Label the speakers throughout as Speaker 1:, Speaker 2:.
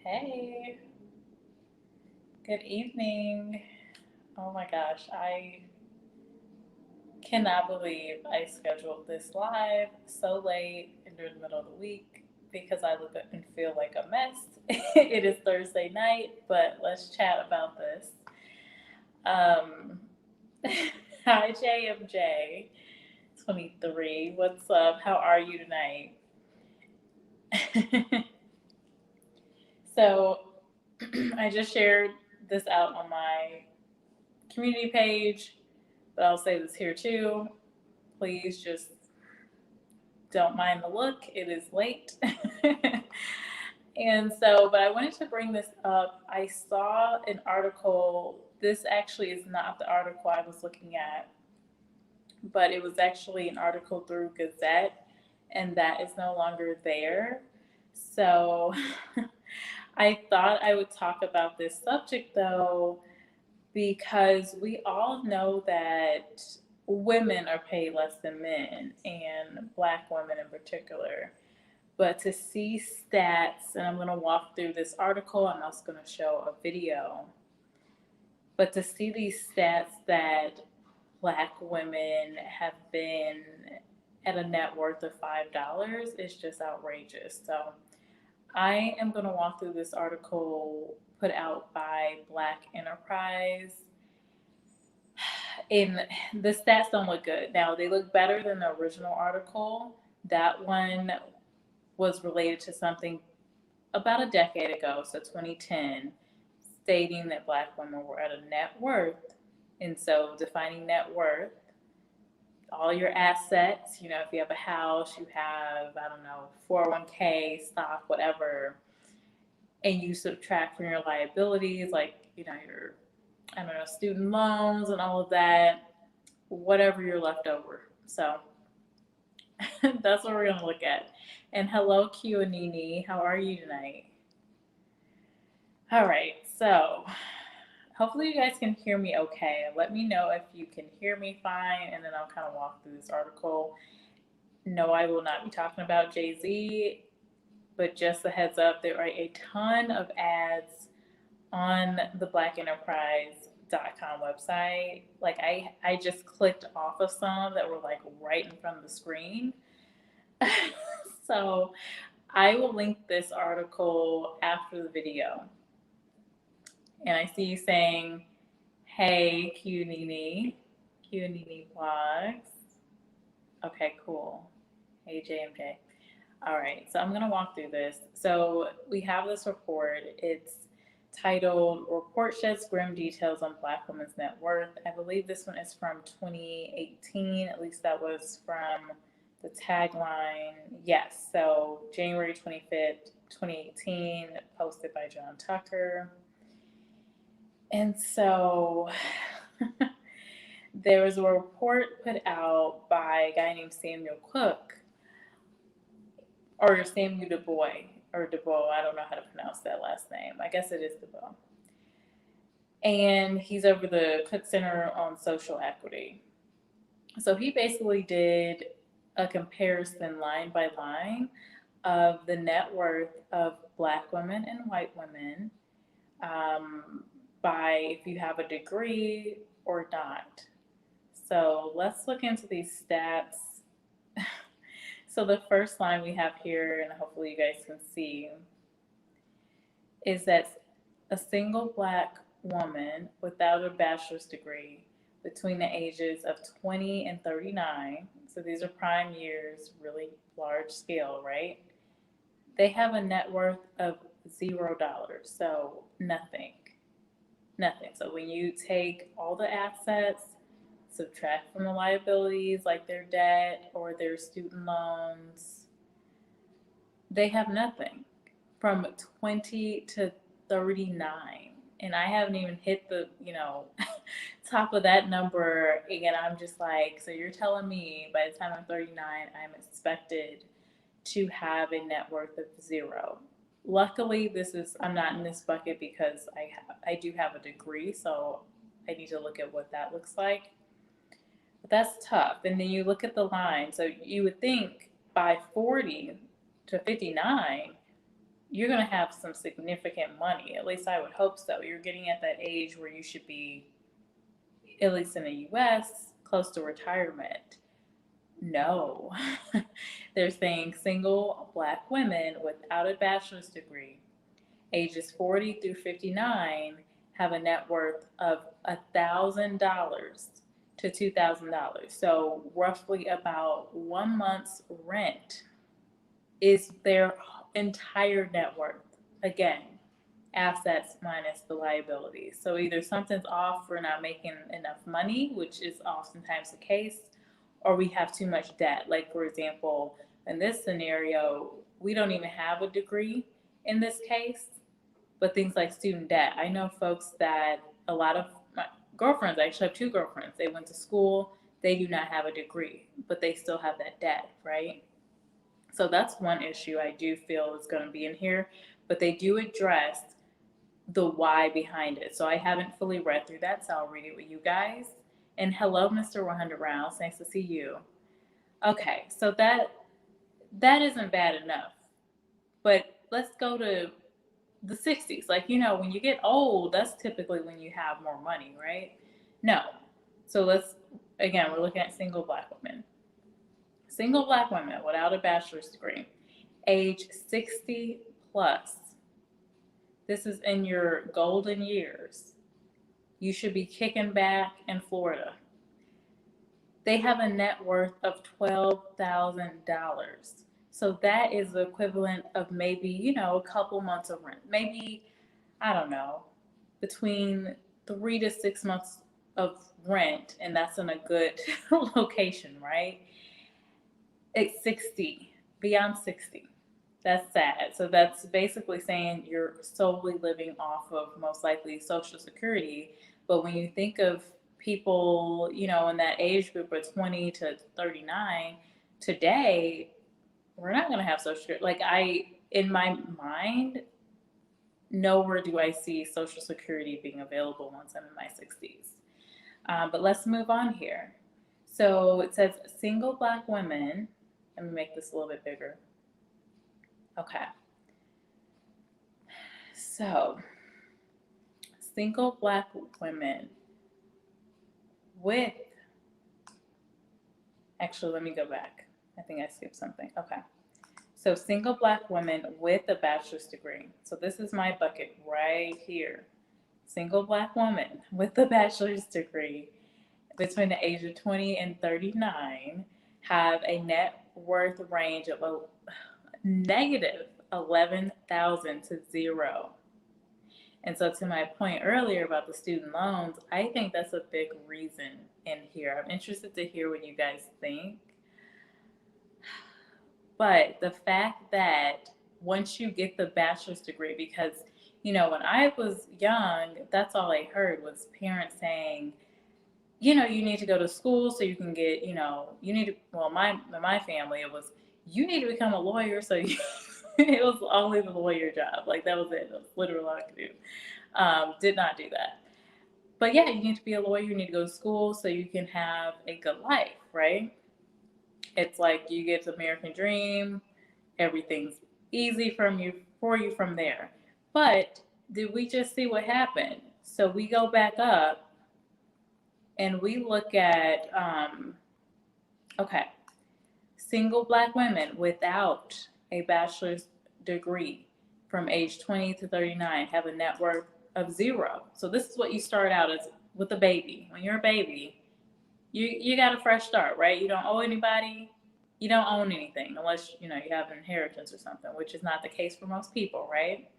Speaker 1: Hey, good evening. Oh my gosh, I cannot believe I scheduled this live so late and during the middle of the week because I look and feel like a mess. It is Thursday night, but let's chat about this. Um, Hi, JMJ 23. What's up? How are you tonight? So, I just shared this out on my community page, but I'll say this here too. Please just don't mind the look. It is late. And so, but I wanted to bring this up. I saw an article. This actually is not the article I was looking at, but it was actually an article through Gazette, and that is no longer there. So I thought I would talk about this subject though, because we all know that women are paid less than men, and black women in particular. But to see stats, and I'm going to walk through this article, I'm also going to show a video. But to see these stats that black women have been at a net worth of $5 is just outrageous. So I am going to walk through this article put out by Black Enterprise. And the stats don't look good. Now, they look better than the original article. That one was related to something about a decade ago, so 2010, stating that black women were at a net worth. And so, defining net worth, all your assets, if you have a house, you have, I don't know, 401k, stock, whatever, and you subtract from your liabilities, like, your, I don't know, student loans and all of that, whatever you're left over. So that's what we're going to look at. And hello, Q and Nini. How are you tonight? All right. So hopefully you guys can hear me okay. Let me know if you can hear me fine, and then I'll kind of walk through this article. No, I will not be talking about Jay-Z, but just a heads up, there are a ton of ads on the blackenterprise.com website. Like I just clicked off of some that were like right in front of the screen. So I will link this article after the video. And I see you saying, hey, Q Nini Vlogs. Okay, cool. Hey, JMJ. All right, so I'm going to walk through this. So we have this report. It's titled Report Sheds Grim Details on Black Women's Net Worth. I believe this one is from 2018. At least that was from the tagline. Yes, so January 25th, 2018, posted by John Tucker. And so there was a report put out by a guy named Samuel Cook, or Samuel DuBois, or DuBois. I don't know how to pronounce that last name. I guess it is DuBois. And he's over the Cook Center on Social Equity. So he basically did a comparison line by line of the net worth of black women and white women, by if you have a degree or not. So let's look into these stats. So the first line we have here, and hopefully you guys can see, is that a single black woman without a bachelor's degree between the ages of 20 and 39, so these are prime years, really large scale, right? They have a net worth of $0. So nothing. So when you take all the assets, subtract from the liabilities like their debt or their student loans, they have nothing from 20 to 39. And I haven't even hit the, top of that number. And I'm just like, so you're telling me by the time I'm 39, I'm expected to have a net worth of $0. Luckily, I'm not in this bucket because I do have a degree, so I need to look at what that looks like. But that's tough. And then you look at the line. So you would think by 40 to 59, you're going to have some significant money. At least I would hope so. You're getting at that age where you should be, at least in the US, close to retirement. No. They're saying single Black women without a bachelor's degree, ages 40 through 59, have a net worth of $1,000 to $2,000. So, roughly about 1 month's rent is their entire net worth. Again, assets minus the liabilities. So either something's off, we're not making enough money, which is oftentimes the case, or we have too much debt. Like, for example, in this scenario, we don't even have a degree in this case, but things like student debt. I know folks that, a lot of my girlfriends, I actually have two girlfriends, they went to school, they do not have a degree, but they still have that debt, right? So that's one issue I do feel is going to be in here, but they do address the why behind it. So I haven't fully read through that, so I'll read it with you guys. And hello, Mr. 100 Rounds. Nice to see you. Okay, so that isn't bad enough. But let's go to the 60s. Like, when you get old, that's typically when you have more money, right? No. So again, we're looking at single Black women. Single Black women without a bachelor's degree, age 60 plus. This is in your golden years. You should be kicking back in Florida. They have a net worth of $12,000. So that is the equivalent of maybe, a couple months of rent. Maybe, I don't know, between 3 to 6 months of rent, and that's in a good location, right? It's 60, beyond 60. That's sad. So that's basically saying you're solely living off of most likely Social Security. But when you think of people, in that age group of 20 to 39, today, we're not going to have Social Security. Like, in my mind, nowhere do I see Social Security being available once I'm in my 60s. But let's move on here. So it says single Black women. Let me make this a little bit bigger. Okay. So, single Black women with, actually, let me go back. I think I skipped something. Okay. So, single Black women with a bachelor's degree. So, this is my bucket right here. Single Black woman with a bachelor's degree between the age of 20 and 39 have a net worth range of a negative 11,000 to zero. And so, to my point earlier about the student loans, I think that's a big reason in here. I'm interested to hear what you guys think. But the fact that once you get the bachelor's degree, because, when I was young, that's all I heard was parents saying, you need to go to school so you can get, you need to, well, my family, it was, you need to become a lawyer. So it was only the lawyer job. Like, that was it. That was literally all I could do. Did not do that. But yeah, you need to be a lawyer. You need to go to school so you can have a good life, right? It's like you get the American dream. Everything's easy for you from there. But did we just see what happened? So we go back up and we look at, okay, single Black women without a bachelor's degree from age 20 to 39 have a net worth of zero. So this is what you start out as with a baby. When you're a baby, you got a fresh start, right? You don't owe anybody. You don't own anything unless, you have an inheritance or something, which is not the case for most people, right?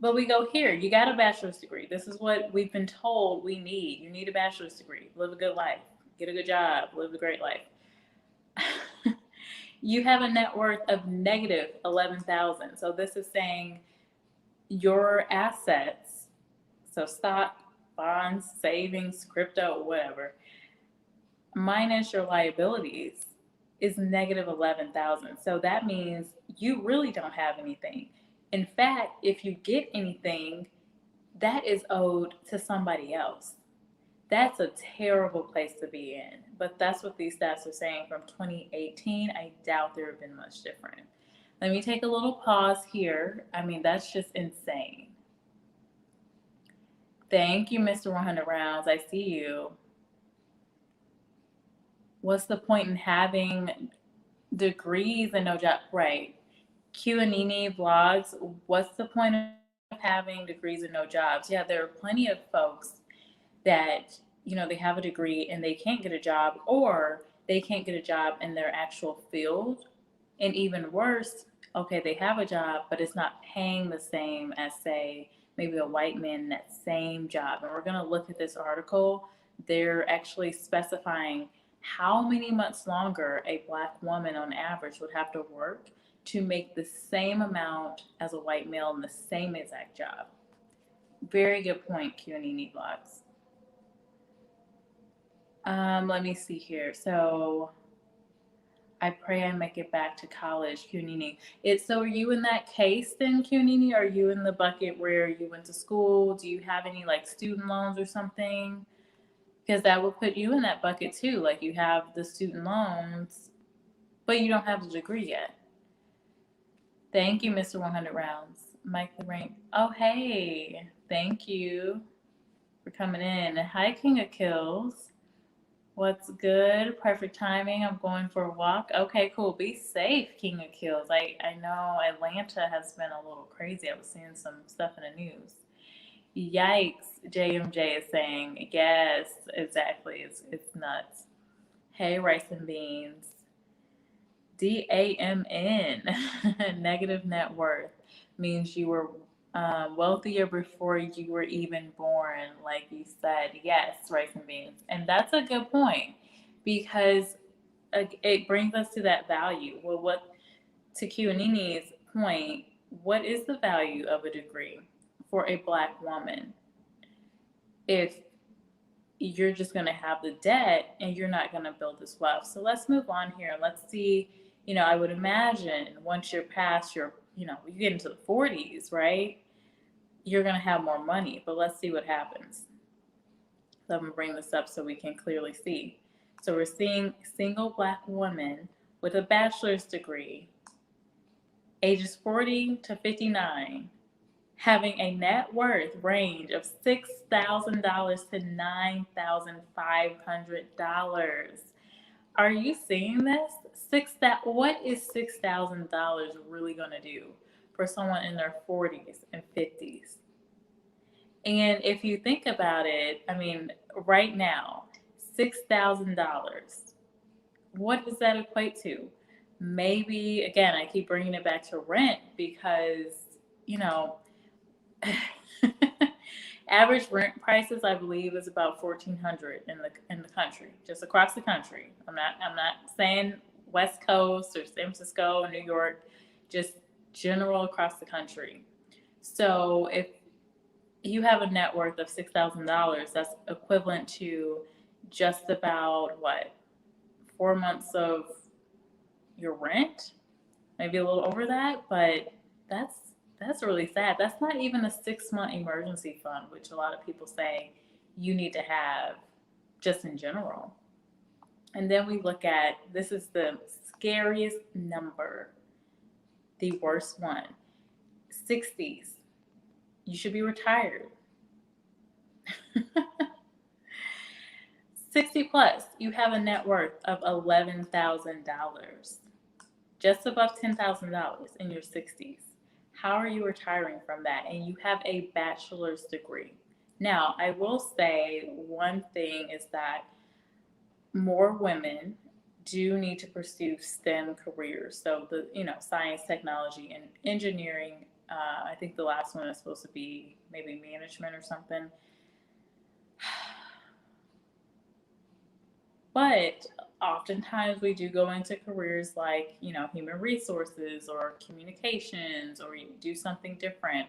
Speaker 1: But we go here. You got a bachelor's degree. This is what we've been told we need. You need a bachelor's degree. Live a good life. Get a good job. Live a great life. You have a net worth of negative 11,000. So this is saying your assets, so stock, bonds, savings, crypto, whatever, minus your liabilities is negative 11,000. So that means you really don't have anything. In fact, if you get anything, that is owed to somebody else. That's a terrible place to be in. But that's what these stats are saying from 2018. I doubt there have been much different. Let me take a little pause here. I mean, that's just insane. Thank you, Mr. 100 Rounds. I see you. What's the point in having degrees and no job? Right. Q and Nene vlogs. What's the point of having degrees and no jobs? Yeah, there are plenty of folks that, they have a degree and they can't get a job, or they can't get a job in their actual field. And even worse, okay, they have a job, but it's not paying the same as, say, maybe a white man in that same job. And we're going to look at this article. They're actually specifying how many months longer a black woman on average would have to work to make the same amount as a white male in the same exact job. Very good point, Q and E Vlogs. Let me see here. So I pray I make it back to college, Cunini. So are you in that case then, Cunini? Are you in the bucket where you went to school? Do you have any like student loans or something? Because that would put you in that bucket too. Like you have the student loans, but you don't have the degree yet. Thank you, Mr. 100 Rounds. Mike the Rank. Oh, hey. Thank you for coming in. Hi, King of Kills. What's good? Perfect timing. I'm going for a walk. Okay, cool. Be safe, King of Kills. I know Atlanta has been a little crazy. I was seeing some stuff in the news. Yikes, JMJ is saying. Yes, exactly. It's nuts. Hey, Rice and Beans. DAMN. Negative net worth means you were wealthier before you were even born, like you said. Yes, Rice and Beans. And that's a good point, because it brings us to that value. Well, to Kiwanini's point, what is the value of a degree for a black woman if you're just going to have the debt and you're not going to build this wealth? So let's move on here and let's see. I would imagine once you're past you get into the 40s, right? You're going to have more money, but let's see what happens. So I'm going to bring this up so we can clearly see. So we're seeing single black woman with a bachelor's degree, ages 40 to 59, having a net worth range of $6,000 to $9,500. Are you seeing this? What is $6,000 really going to do for someone in their 40s and 50s? And if you think about it, I mean, right now, $6,000, what does that equate to? Maybe, again, I keep bringing it back to rent because, average rent prices, I believe, is about $1,400 in the country, just across the country. I'm not saying West Coast or San Francisco or New York, just general across the country. So if you have a net worth of $6,000, that's equivalent to just about 4 months of your rent, maybe a little over that, but that's really sad. That's not even a 6-month emergency fund, which a lot of people say you need to have just in general. And then we look at, this is the scariest number, the worst one, 60s. You should be retired. 60 plus, you have a net worth of $11,000, just above $10,000 in your 60s. How are you retiring from that? And you have a bachelor's degree. Now, I will say one thing is that more women do need to pursue STEM careers. So science, technology, and engineering. I think the last one is supposed to be maybe management or something. But oftentimes we do go into careers like, human resources or communications, or you do something different.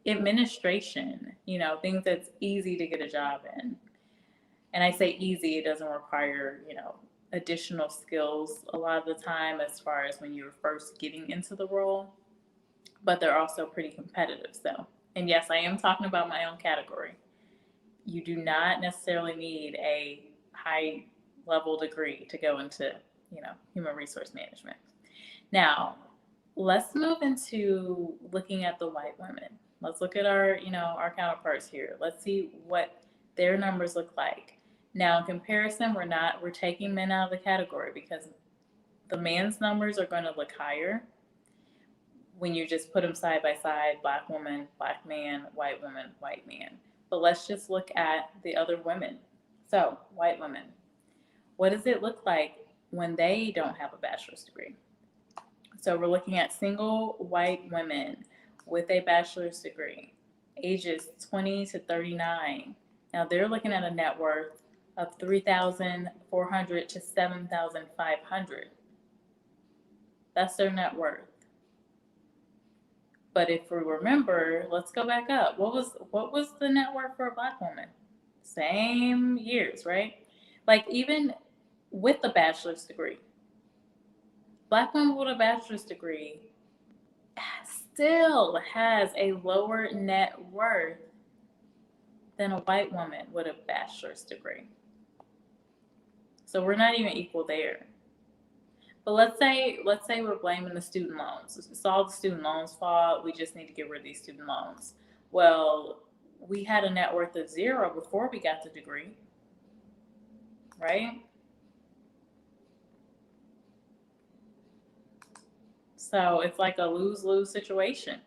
Speaker 1: Administration, things that's easy to get a job in. And I say easy, it doesn't require, additional skills a lot of the time as far as when you're first getting into the role. But they're also pretty competitive. So, and yes, I am talking about my own category. You do not necessarily need a high level degree to go into, human resource management. Now, let's move into looking at the white women. Let's look at our, our counterparts here. Let's see what their numbers look like. Now, in comparison, we're taking men out of the category because the man's numbers are going to look higher when you just put them side by side, black woman, black man, white woman, white man. But let's just look at the other women. So, white women, what does it look like when they don't have a bachelor's degree? So we're looking at single white women with a bachelor's degree, ages 20 to 39. Now they're looking at a net worth of 3,400 to 7,500. That's their net worth. But if we remember, let's go back up. What was the net worth for a black woman? Same years, right? Like even with the bachelor's degree, black woman with a bachelor's degree still has a lower net worth than a white woman with a bachelor's degree. So we're not even equal there. But let's say we're blaming the student loans. It's all the student loans' fault. We just need to get rid of these student loans. Well, we had a net worth of 0 before we got the degree, right? So it's like a lose-lose situation.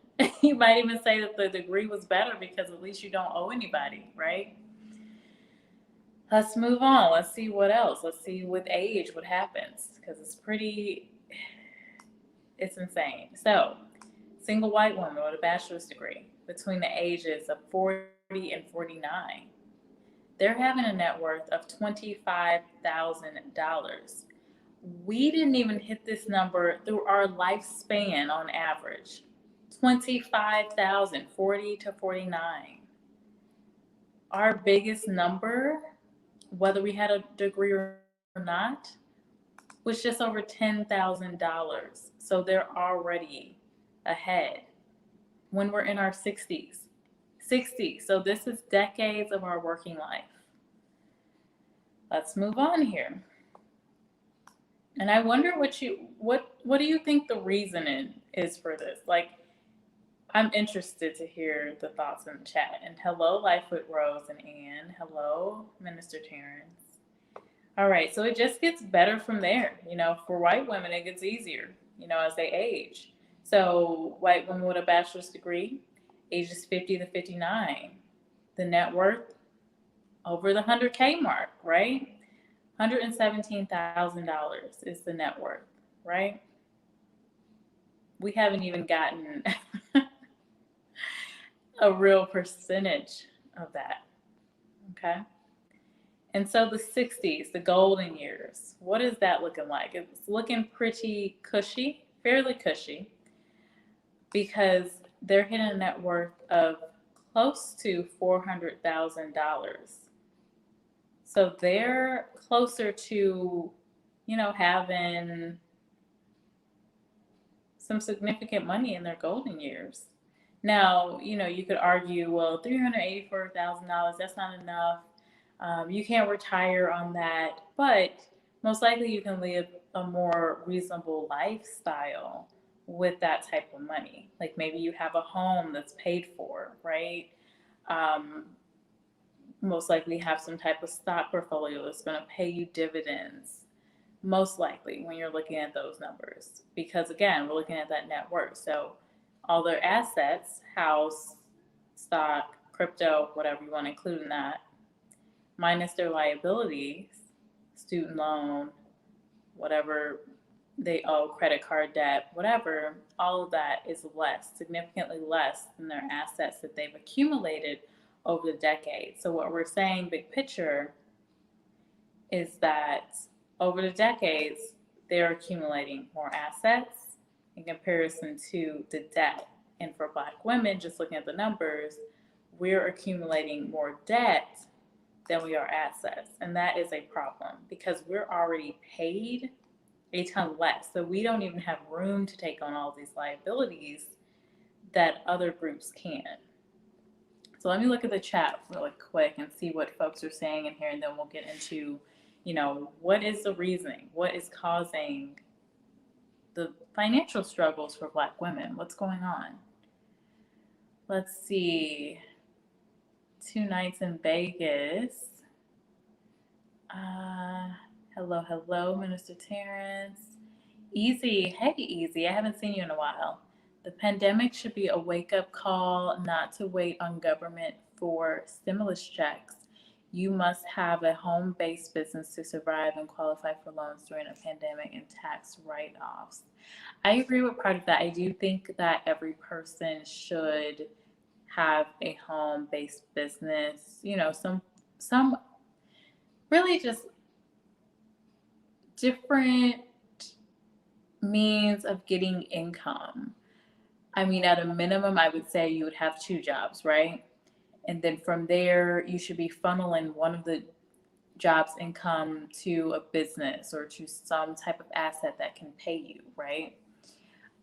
Speaker 1: You might even say that the degree was better because at least you don't owe anybody, right? Let's move on. Let's see what else. Let's see with age what happens because it's insane. So, single white woman with a bachelor's degree between the ages of 40 and 49. They're having a net worth of $25,000. We didn't even hit this number through our lifespan on average. 25,000, 40 to 49. Our biggest number, whether we had a degree or not, was just over $10,000. So they're already ahead when we're in our 60s. 60. So this is decades of our working life. Let's move on here. And I wonder what do you think the reason is for this? Like, I'm interested to hear the thoughts in the chat. And hello, Life with Rose and Ann. Hello, Minister Terrence. All right, so it just gets better from there. For white women, it gets easier, as they age. So white women with a bachelor's degree, ages 50 to 59. The net worth over the 100K mark, right? $117,000 is the net worth, right? We haven't even gotten a real percentage of that, okay? And so the 60s, the golden years, what is that looking like? It's looking pretty cushy, fairly cushy, because they're hitting a net worth of close to $400,000. So they're closer to, having some significant money in their golden years. Now, you could argue, well, $384,000, that's not enough. You can't retire on that, but most likely you can live a more reasonable lifestyle with that type of money. Like maybe you have a home that's paid for, right? Most likely have some type of stock portfolio that's going to pay you dividends, most likely when you're looking at those numbers. Because again, we're looking at that net worth. So all their assets, house, stock, crypto, whatever you want to include in that, minus their liabilities, student loan, whatever they owe, credit card debt, whatever, all of that is less, significantly less than their assets that they've accumulated over the decades. So what we're saying, big picture, is that over the decades, they're accumulating more assets in comparison to the debt. And for Black women, just looking at the numbers, we're accumulating more debt than we are assets. And that is a problem because we're already paid a ton less. So we don't even have room to take on all these liabilities that other groups can. So let me look at the chat really quick and see what folks are saying in here, and then we'll get into, what is the reasoning? What is causing the financial struggles for Black women. What's going on? Let's see. 2 nights in Vegas. Hello, Minister Terrence. Easy. Hey, Easy. I haven't seen you in a while. The pandemic should be a wake up call not to wait on government for stimulus checks. You must have a home based business to survive and qualify for loans during a pandemic and tax write offs. I agree with part of that. I do think that every person should have a home based business, some really just different means of getting income. I mean, at a minimum, I would say you would have 2 jobs, right? And then from there, you should be funneling one of the job's income to a business or to some type of asset that can pay you, right?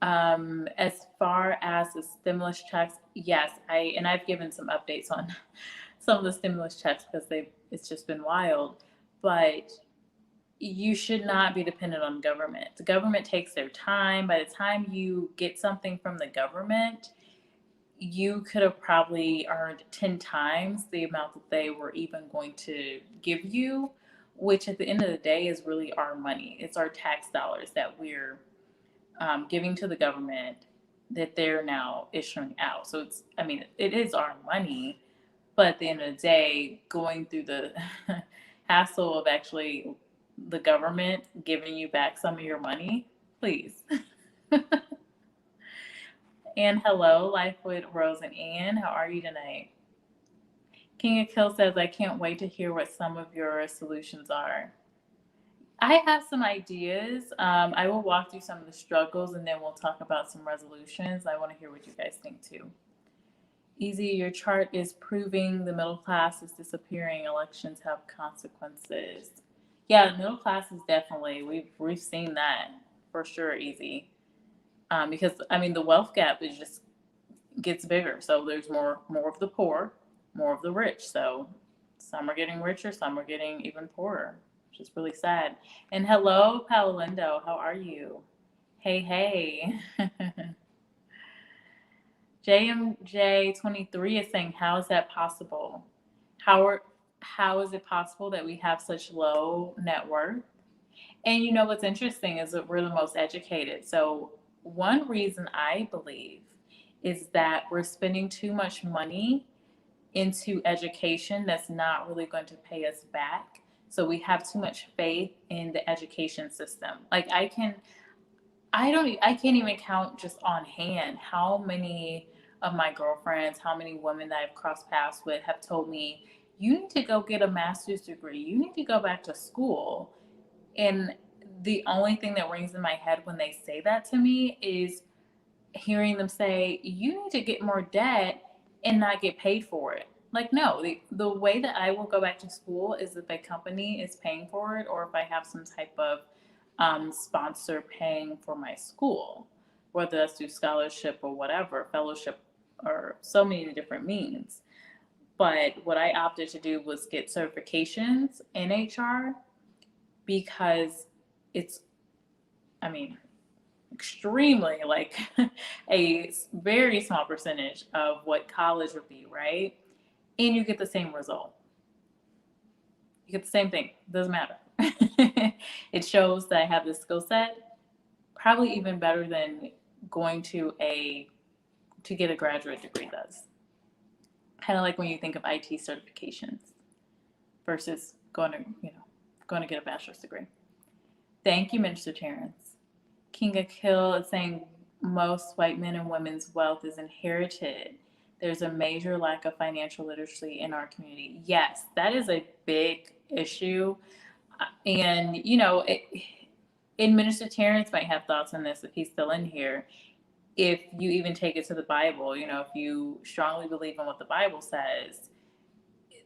Speaker 1: As far as the stimulus checks, yes, I've given some updates on some of the stimulus checks because it's just been wild, but you should not be dependent on government. The government takes their time. By the time you get something from the government, you could have probably earned 10 times the amount that they were even going to give you, which at the end of the day is really our money. It's our tax dollars that we're giving to the government that they're now issuing out. So it is our money, but at the end of the day, going through the hassle of actually the government giving you back some of your money, please. And hello, Life with Rose and Ann. How are you tonight? King of Kill says, I can't wait to hear what some of your solutions are. I have some ideas. I will walk through some of the struggles and then we'll talk about some resolutions. I want to hear what you guys think too. Easy, your chart is proving the middle class is disappearing. Elections have consequences. Yeah, the middle class is definitely, we've seen that for sure, Easy. Because the wealth gap is just gets bigger. So there's more of the poor, more of the rich. So some are getting richer, some are getting even poorer, which is really sad. And hello, Paolindo, how are you? Hey. JMJ23 is saying, how is that possible? How is it possible that we have such low net worth? And you know what's interesting is that we're the most educated. So one reason I believe is that we're spending too much money into education that's not really going to pay us back. So we have too much faith in the education system. Like I can't even count just on hand how many of my girlfriends, how many women that I've crossed paths with have told me, you need to go get a master's degree. You need to go back to school. And the only thing that rings in my head when they say that to me is hearing them say, you need to get more debt and not get paid for it. Like, no, the way that I will go back to school is if a company is paying for it or if I have some type of sponsor paying for my school, whether that's through scholarship or whatever, fellowship, or so many different means. But what I opted to do was get certifications in HR because it's, extremely like a very small percentage of what college would be, right? And you get the same result. You get the same thing. It doesn't matter. It shows that I have this skill set, probably even better than going to get a graduate degree does. Kind of like when you think of IT certifications versus going to get a bachelor's degree. Thank you, Minister Terrence. King of Kill is saying most white men and women's wealth is inherited. There's a major lack of financial literacy in our community. Yes, that is a big issue. And, and Minister Terrence might have thoughts on this if he's still in here. If you even take it to the Bible, if you strongly believe in what the Bible says,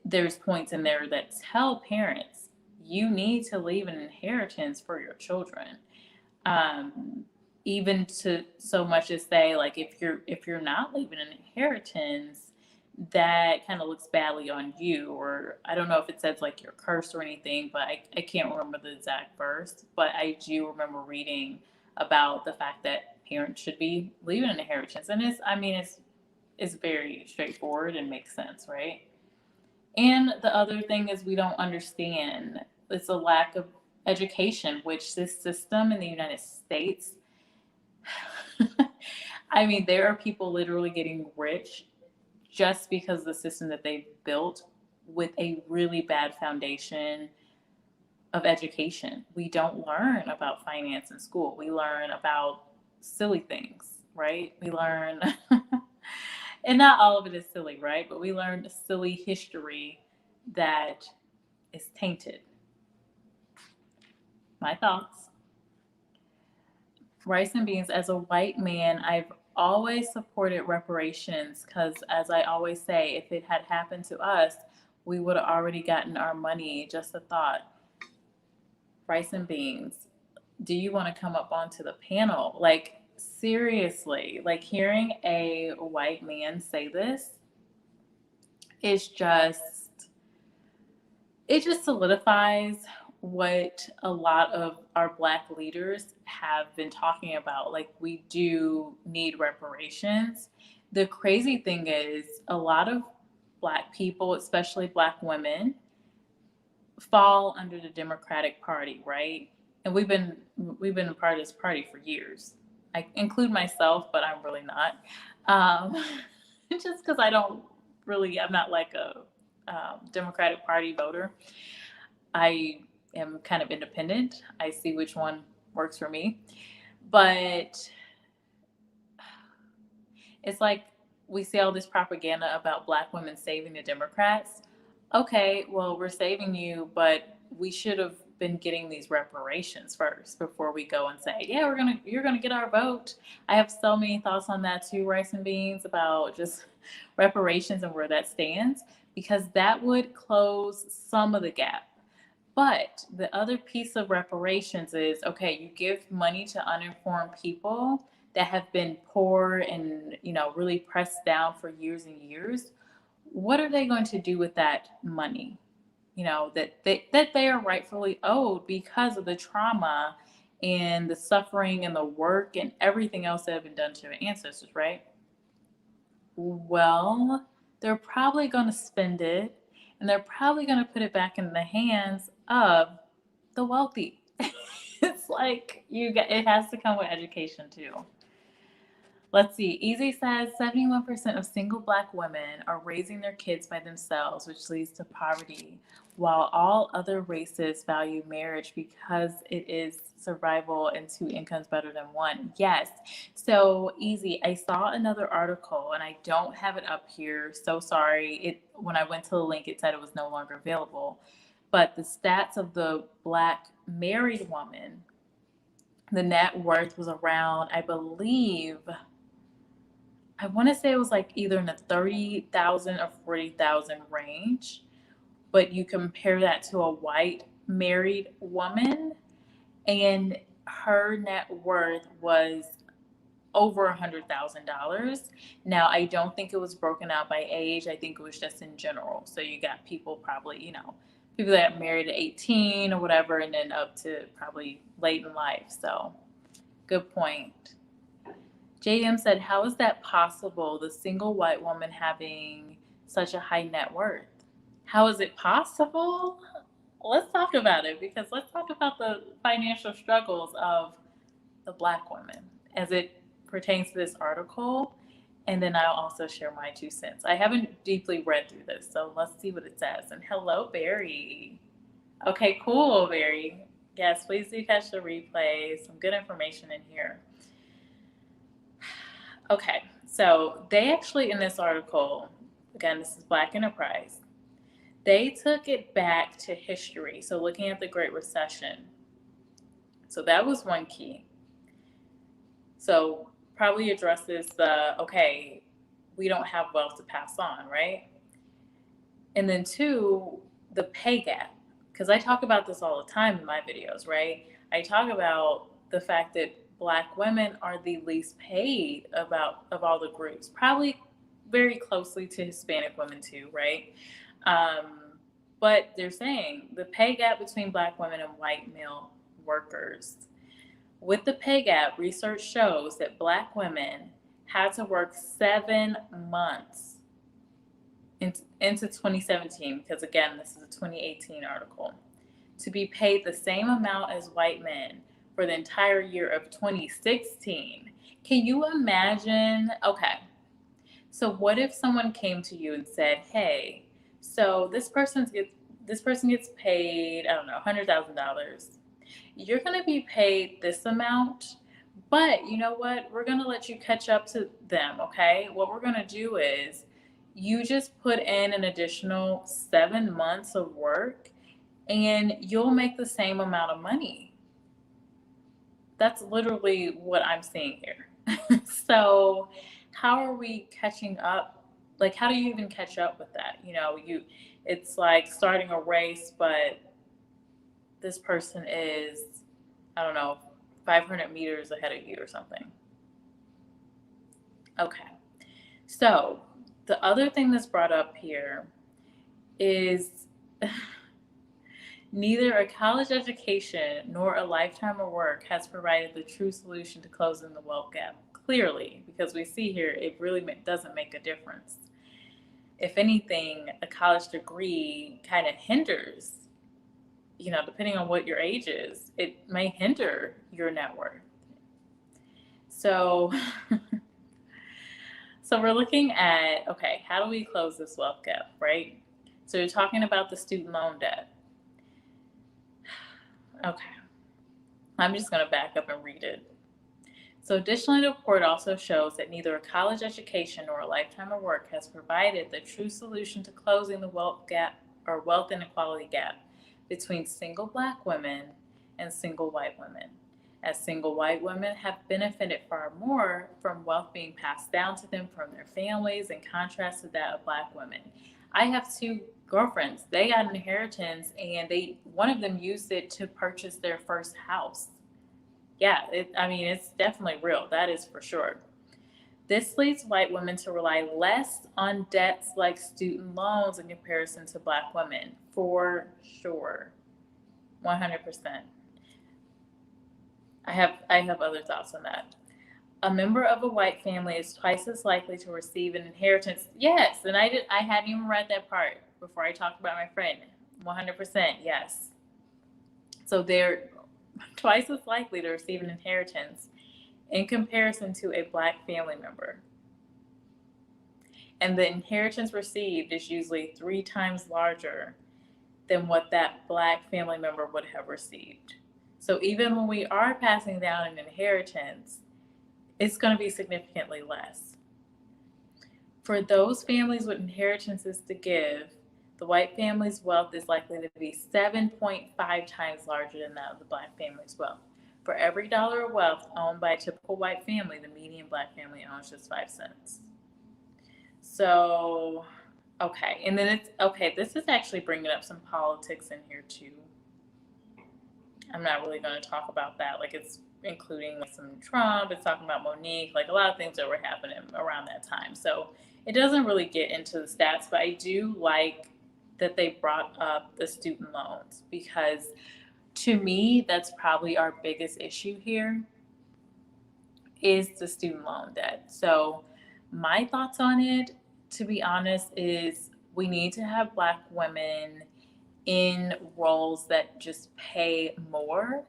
Speaker 1: there's points in there that tell parents, you need to leave an inheritance for your children. Even to so much as say, like, if you're not leaving an inheritance, that kind of looks badly on you. Or I don't know if it says like you're cursed or anything, but I can't remember the exact verse, but I do remember reading about the fact that parents should be leaving an inheritance. And it's very straightforward and makes sense, right? And the other thing is we don't understand it's a lack of education, which this system in the United States, I mean, there are people literally getting rich just because of the system that they've built with a really bad foundation of education. We don't learn about finance in school. We learn about silly things, right? We learn, and not all of it is silly, right? But we learn silly history that is tainted. My thoughts. Rice and beans, as a white man, I've always supported reparations because, as I always say, if it had happened to us, we would have already gotten our money. Just a thought. Rice and beans, do you want to come up onto the panel? Like, seriously, like hearing a white man say this is just, it just solidifies what a lot of our Black leaders have been talking about. Like, we do need reparations. The crazy thing is, a lot of Black people, especially Black women, fall under the Democratic Party, right? And we've been a part of this party for years. I include myself, but I'm really not. Um, just because I'm not like a Democratic Party voter. I am kind of independent. I see which one works for me. But it's like we see all this propaganda about Black women saving the Democrats. Okay, well, we're saving you, but we should have been getting these reparations first before we go and say, yeah, you're gonna get our vote. I have so many thoughts on that too, rice and beans, about just reparations and where that stands, because that would close some of the gap. But the other piece of reparations is, okay, you give money to uninformed people that have been poor and, really pressed down for years and years. What are they going to do with that money? That they are rightfully owed because of the trauma and the suffering and the work and everything else that have been done to their ancestors, right? Well, they're probably going to spend it, and they're probably going to put it back in the hands of the wealthy. It's like it has to come with education too. Let's see. Easy says 71% of single Black women are raising their kids by themselves, which leads to poverty, while all other races value marriage because it is survival and two incomes better than one. Yes. So, Easy, I saw another article and I don't have it up here. So sorry. When I went to the link, it said it was no longer available. But the stats of the Black married woman, the net worth was around, I want to say it was like either in the 30,000 or 40,000 range, but you compare that to a white married woman, and her net worth was over $100,000. Now, I don't think it was broken out by age. I think it was just in general. So you got people probably, people that got married at 18 or whatever, and then up to probably late in life. So good point. JM said, how is that possible? The single white woman having such a high net worth. How is it possible? Let's talk about it, because let's talk about the financial struggles of the Black women as it pertains to this article. And then I'll also share my 2 cents. I haven't deeply read through this, so let's see what it says. And hello, Barry. Okay, cool, Barry. Yes, please do catch the replay. Some good information in here. Okay, so they actually, in this article, again, this is Black Enterprise, they took it back to history. So looking at the Great Recession. So that was one key. So probably addresses okay, we don't have wealth to pass on, right? And then 2, the pay gap. Because I talk about this all the time in my videos, right? I talk about the fact that Black women are the least paid of all the groups, probably very closely to Hispanic women too, right? But they're saying the pay gap between Black women and white male workers. With the pay gap, research shows that Black women had to work 7 months into 2017, because again, this is a 2018 article, to be paid the same amount as white men for the entire year of 2016. Can you imagine? Okay, so what if someone came to you and said, "Hey, so this person gets paid, I don't know, $100,000. You're going to be paid this amount, but you know what? We're going to let you catch up to them, okay? What we're going to do is you just put in an additional 7 months of work and you'll make the same amount of money." That's literally what I'm seeing here. So, how are we catching up? Like, how do you even catch up with that? It's like starting a race, but this person is, I don't know, 500 meters ahead of you or something. Okay. So, the other thing that's brought up here is neither a college education nor a lifetime of work has provided the true solution to closing the wealth gap. Clearly, because we see here it really doesn't make a difference. If anything, a college degree kind of hinders, depending on what your age is, it may hinder your net worth. So, so we're looking at, okay, how do we close this wealth gap, right? So you're talking about the student loan debt. Okay, I'm just going to back up and read it. So additionally, the report also shows that neither a college education nor a lifetime of work has provided the true solution to closing the wealth gap or wealth inequality gap between single Black women and single white women, as single white women have benefited far more from wealth being passed down to them from their families in contrast to that of Black women. I have two girlfriends. They got an inheritance and one of them used it to purchase their first house. Yeah, it's definitely real. That is for sure. This leads white women to rely less on debts like student loans in comparison to Black women, for sure. 100%. I have other thoughts on that. A member of a white family is twice as likely to receive an inheritance. Yes, and I hadn't even read that part before I talked about my friend. 100%, yes. So they're twice as likely to receive an inheritance in comparison to a Black family member. And the inheritance received is usually 3 times larger than what that Black family member would have received. So even when we are passing down an inheritance, it's going to be significantly less. For those families with inheritances to give, the white family's wealth is likely to be 7.5 times larger than that of the Black family's wealth. For every dollar of wealth owned by a typical white family, the median Black family owns just 5 cents. So, okay. And then this is actually bringing up some politics in here too. I'm not really going to talk about that. Like, it's including some Trump, it's talking about Monique, like a lot of things that were happening around that time. So it doesn't really get into the stats, but I do like that they brought up the student loans, because to me, that's probably our biggest issue here is the student loan debt. So my thoughts on it, to be honest, is we need to have Black women in roles that just pay more,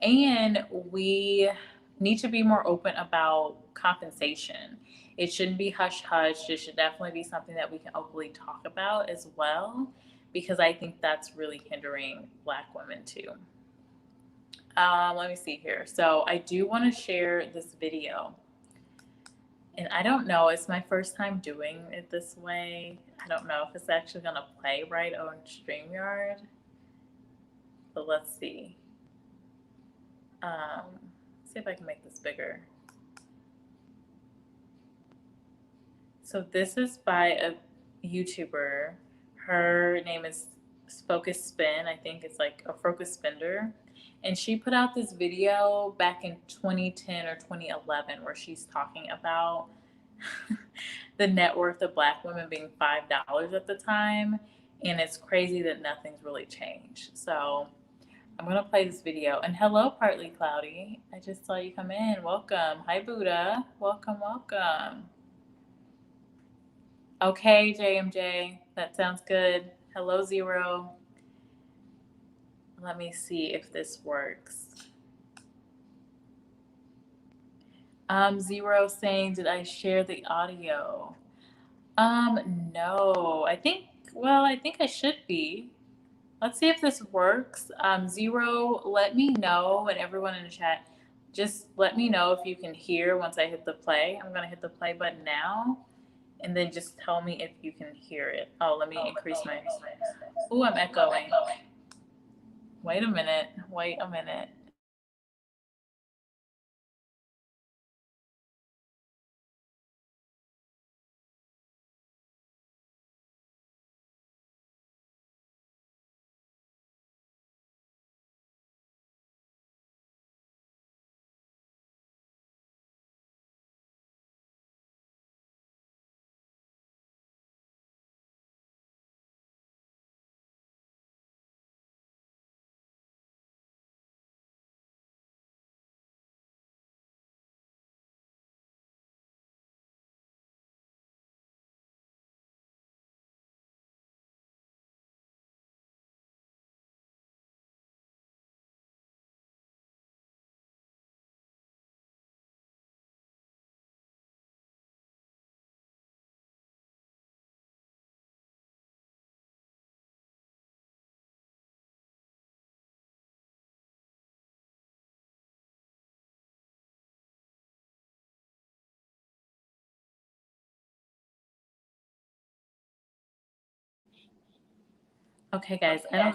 Speaker 1: and we need to be more open about compensation. It shouldn't be hush hush. It should definitely be something that we can openly talk about as well, because I think that's really hindering Black women too. Let me see here. So I do want to share this video. And I don't know, it's my first time doing it this way. I don't know if it's actually going to play right on StreamYard. But let's see. See if I can make this bigger. So this is by a YouTuber. Her name is Focus Spin. I think it's like a Focus Spender. And she put out this video back in 2010 or 2011 where she's talking about the net worth of Black women being $5 at the time. And it's crazy that nothing's really changed. So, I'm going to play this video. And hello, Partly Cloudy. I just saw you come in. Welcome. Hi, Buddha. Welcome, welcome. Okay, JMJ. That sounds good. Hello, Zero. Let me see if this works. Zero saying, did I share the audio? No. I think I should be. Let's see if this works. Zero, let me know, and everyone in the chat, just let me know if you can hear once I hit the play. I'm going to hit the play button now, and then just tell me if you can hear it. Oh, let me increase my... Ooh, I'm echoing. Wait a minute. Okay, guys, I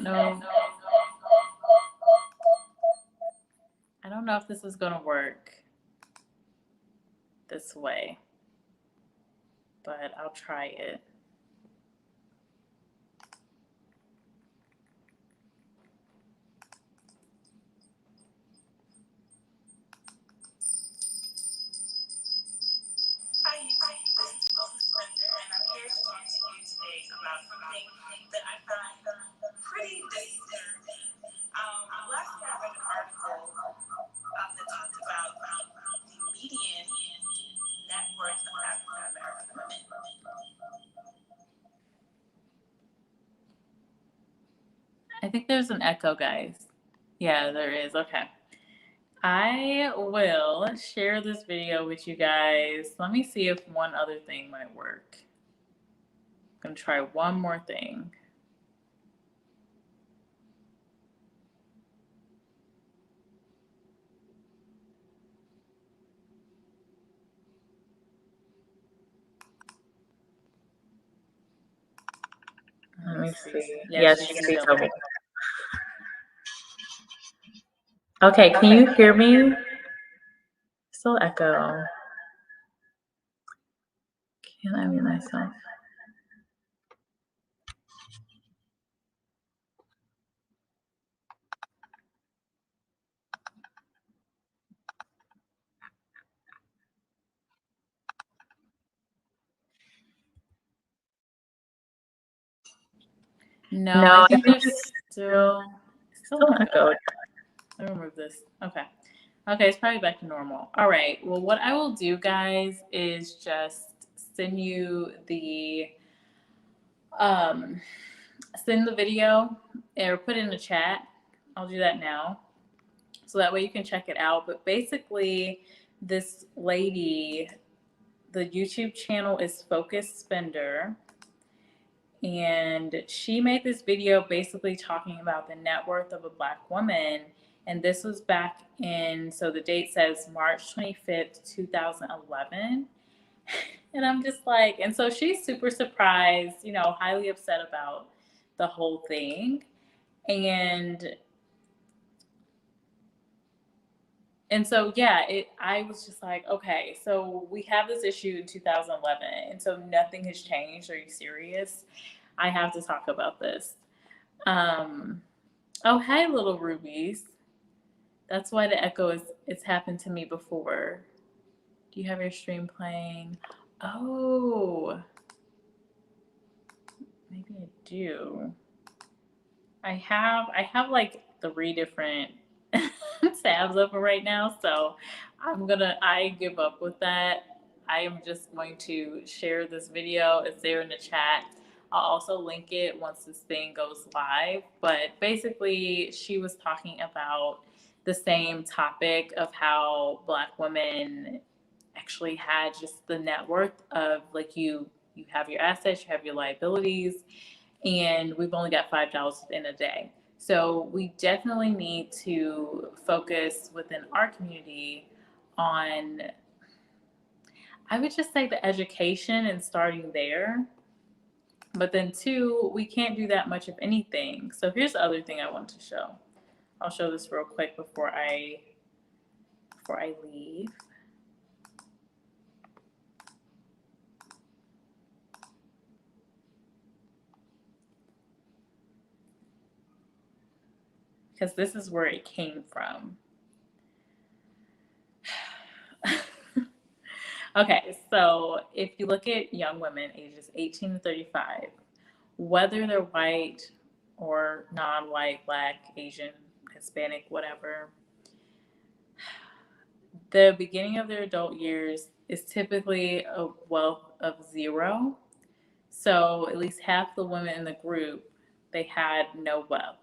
Speaker 1: don't know if this is going to work this way, but I'll try it. Hi, YouTube. This is Moses Splendor, and I'm here to talk to you today about something that I find pretty disturbing. Last year I read an article that talked about the median net worth of African American women. I think there's an echo, guys. Yeah, there is. Okay. I will share this video with you guys. Let me see if one other thing might work. I'm going to try one more thing. Let me see. Yes, you can tell me. Okay, can you hear me? Still echo. Can I mute myself? No, I think there's still echo. Let me remove this. Okay. Okay, it's probably back to normal. All right. Well, what I will do, guys, is just send you the send the video or put it in the chat. I'll do that now. So that way you can check it out. But basically, this lady, the YouTube channel is Focus Spender. And she made this video basically talking about the net worth of a Black woman. And this was back in, so the date says March 25th, 2011. And I'm just like, and so she's super surprised, you know, highly upset about the whole thing. And so, yeah, I was just like, okay, so we have this issue in 2011, and so nothing has changed. Are you serious? I have to talk about this. Oh, hi, little rubies. That's why the echo it's happened to me before. Do you have your stream playing? Oh, maybe I do. I have like 3 different tabs open right now. So I give up with that. I am just going to share this video. It's there in the chat. I'll also link it once this thing goes live. But basically, she was talking about the same topic of how Black women actually had just the net worth of, like, you have your assets, you have your liabilities, and we've only got $5 in a day. So we definitely need to focus within our community on, I would just say, the education and starting there. But then two, we can't do that much of anything. So here's the other thing I want to show. I'll show this real quick before I leave. Because this is where it came from. Okay, so if you look at young women ages 18 to 35, whether they're white or non-white, Black, Asian, Hispanic, whatever, the beginning of their adult years is typically a wealth of zero. So at least half the women in the group, they had no wealth.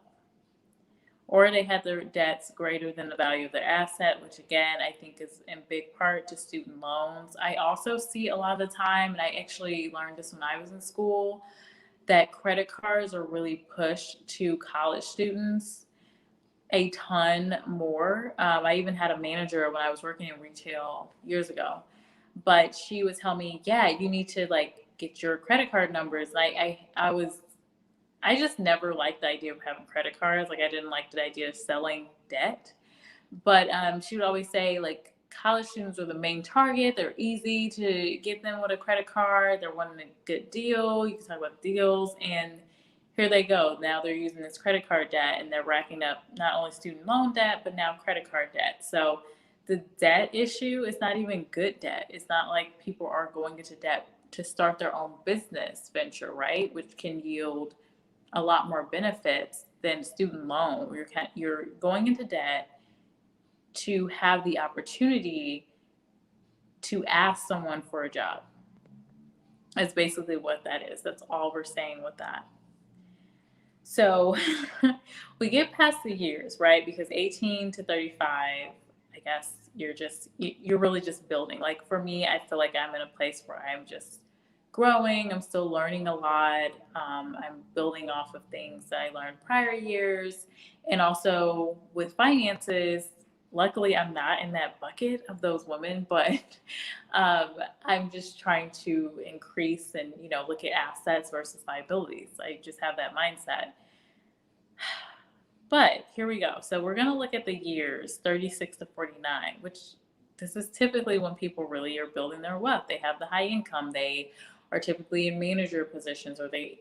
Speaker 1: Or they had their debts greater than the value of their asset, which again, I think is in big part to student loans. I also see a lot of the time, and I actually learned this when I was in school, that credit cards are really pushed to college students a ton more. I even had a manager when I was working in retail years ago, but she would tell me, yeah, you need to like get your credit card numbers. I just never liked the idea of having credit cards. Like, I didn't like the idea of selling debt. But she would always say, like, college students are the main target. They're easy to get them with a credit card. They're wanting a good deal. You can talk about deals. And here they go. Now they're using this credit card debt, and they're racking up not only student loan debt, but now credit card debt. So the debt issue is not even good debt. It's not like people are going into debt to start their own business venture, right? Which can yield a lot more benefits than student loan. You're going into debt to have the opportunity to ask someone for a job. That's basically what that is. That's all we're saying with that. So we get past the years, right? Because 18 to 35, I guess you're really just building. Like for me, I feel like I'm in a place where I'm just growing. I'm still learning a lot. I'm building off of things that I learned prior years. And also with finances, luckily I'm not in that bucket of those women, but I'm just trying to increase and, look at assets versus liabilities. I just have that mindset. But here we go. So we're going to look at the years 36 to 49, which this is typically when people really are building their wealth. They have the high income. They are typically in manager positions, or they've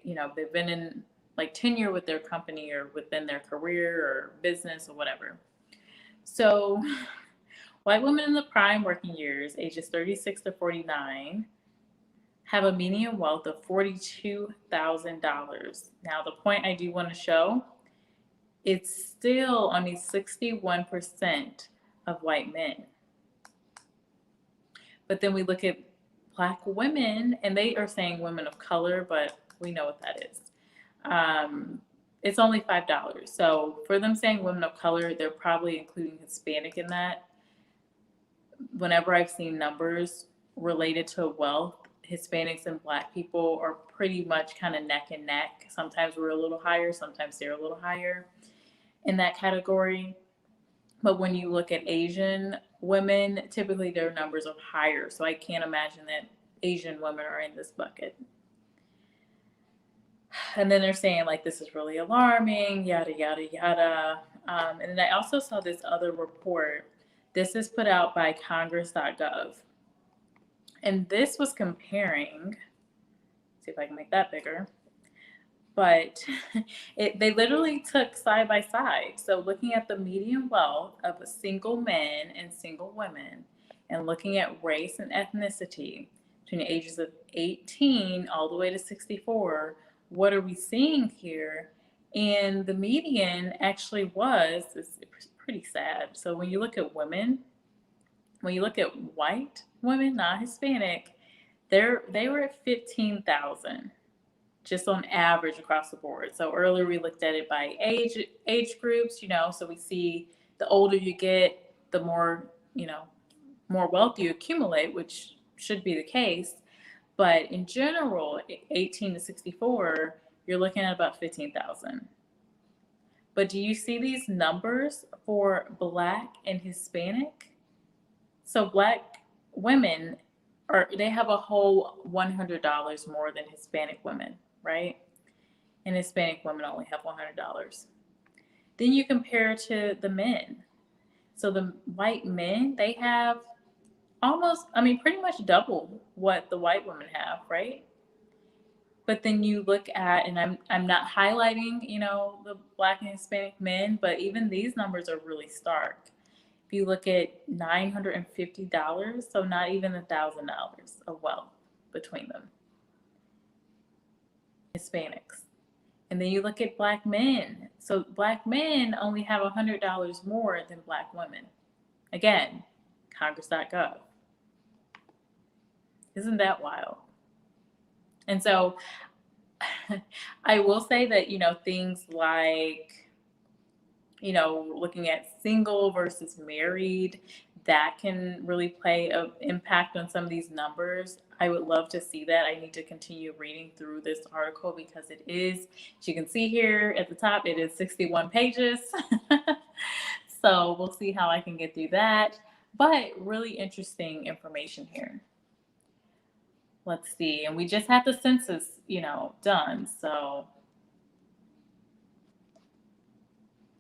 Speaker 1: been in like tenure with their company or within their career or business or whatever. So white women in the prime working years, ages 36 to 49, have a median wealth of $42,000. Now, the point I do want to show, it's still only 61% of white men. But then we look at Black women, and they are saying women of color, but we know what that is. It's only $5. So for them saying women of color, they're probably including Hispanic in that. Whenever I've seen numbers related to wealth, Hispanics and Black people are pretty much kind of neck and neck. Sometimes we're a little higher, sometimes they're a little higher in that category. But when you look at Asian women, typically their numbers are higher. So I can't imagine that Asian women are in this bucket. And then they're saying, like, this is really alarming, yada, yada, yada. And then I also saw this other report. This is put out by congress.gov. And this was comparing, see if I can make that bigger. But they literally took side by side. So looking at the median wealth of single men and single women, and looking at race and ethnicity between the ages of 18 all the way to 64, what are we seeing here And the median actually was, it's pretty sad. So when you look at women, when you look at white women, not Hispanic, they were at 15,000 just on average across the board. So earlier we looked at it by age groups, so we see the older you get, the more, more wealth you accumulate, which should be the case. But in general, 18 to 64, you're looking at about 15,000. But do you see these numbers for Black and Hispanic? So Black women they have a whole $100 more than Hispanic women, right? And Hispanic women only have $100. Then you compare to the men. So the white men, they have pretty much double what the white women have, right? But then you look at, and I'm not highlighting, the Black and Hispanic men, but even these numbers are really stark. If you look at $950, so not even $1,000 of wealth between them, Hispanics. And then you look at Black men. So Black men only have $100 more than Black women. Again, Congress.gov. Isn't that wild? And so I will say that, things like, looking at single versus married, that can really play an impact on some of these numbers. I would love to see that. I need to continue reading through this article because it is, as you can see here at the top, it is 61 pages. So we'll see how I can get through that. But really interesting information here. Let's see. And we just had the census, done. So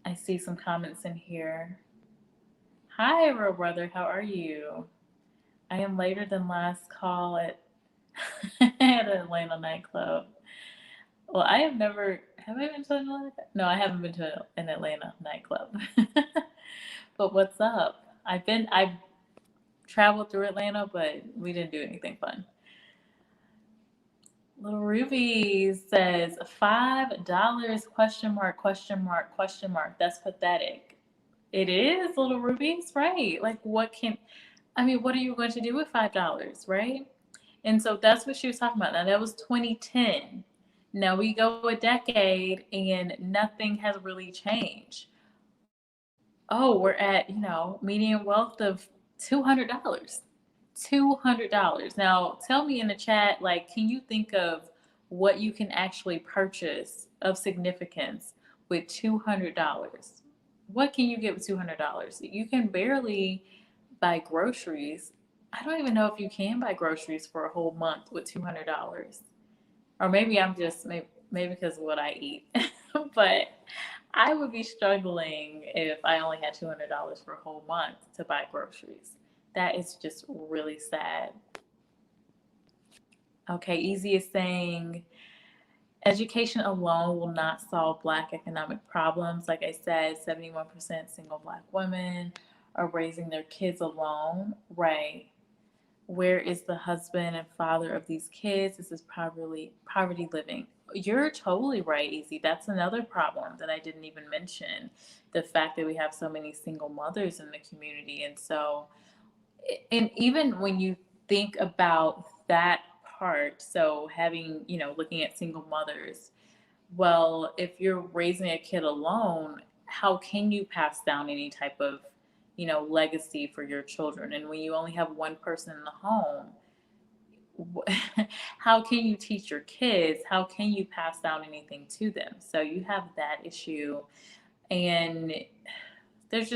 Speaker 1: I see some comments in here. Hi, Real Brother. How are you? I am later than last call at Atlanta nightclub. Well, I have I been to Atlanta? No, I haven't been to an Atlanta nightclub. But what's up? I've traveled through Atlanta, but we didn't do anything fun. Little Ruby says $5 question mark, question mark, question mark. That's pathetic. It is, Little Ruby's right. Like what are you going to do with $5, right? And so that's what she was talking about. Now that was 2010. Now we go a decade and nothing has really changed. Oh, we're at, median wealth of $200. $200. Now, tell me in the chat, like, can you think of what you can actually purchase of significance with $200? What can you get with $200? You can barely buy groceries. I don't even know if you can buy groceries for a whole month with $200. Or maybe I'm just, maybe because of what I eat. But I would be struggling if I only had $200 for a whole month to buy groceries. That is just really sad. Okay, Easy is saying, education alone will not solve Black economic problems. Like I said, 71% single Black women are raising their kids alone. Right. Where is the husband and father of these kids? This is poverty living. You're totally right, Easy. That's another problem that I didn't even mention. The fact that we have so many single mothers in the community. And even when you think about that part, so having, looking at single mothers, well, if you're raising a kid alone, how can you pass down any type of, legacy for your children? And when you only have one person in the home, how can you teach your kids? How can you pass down anything to them? So you have that issue. And there's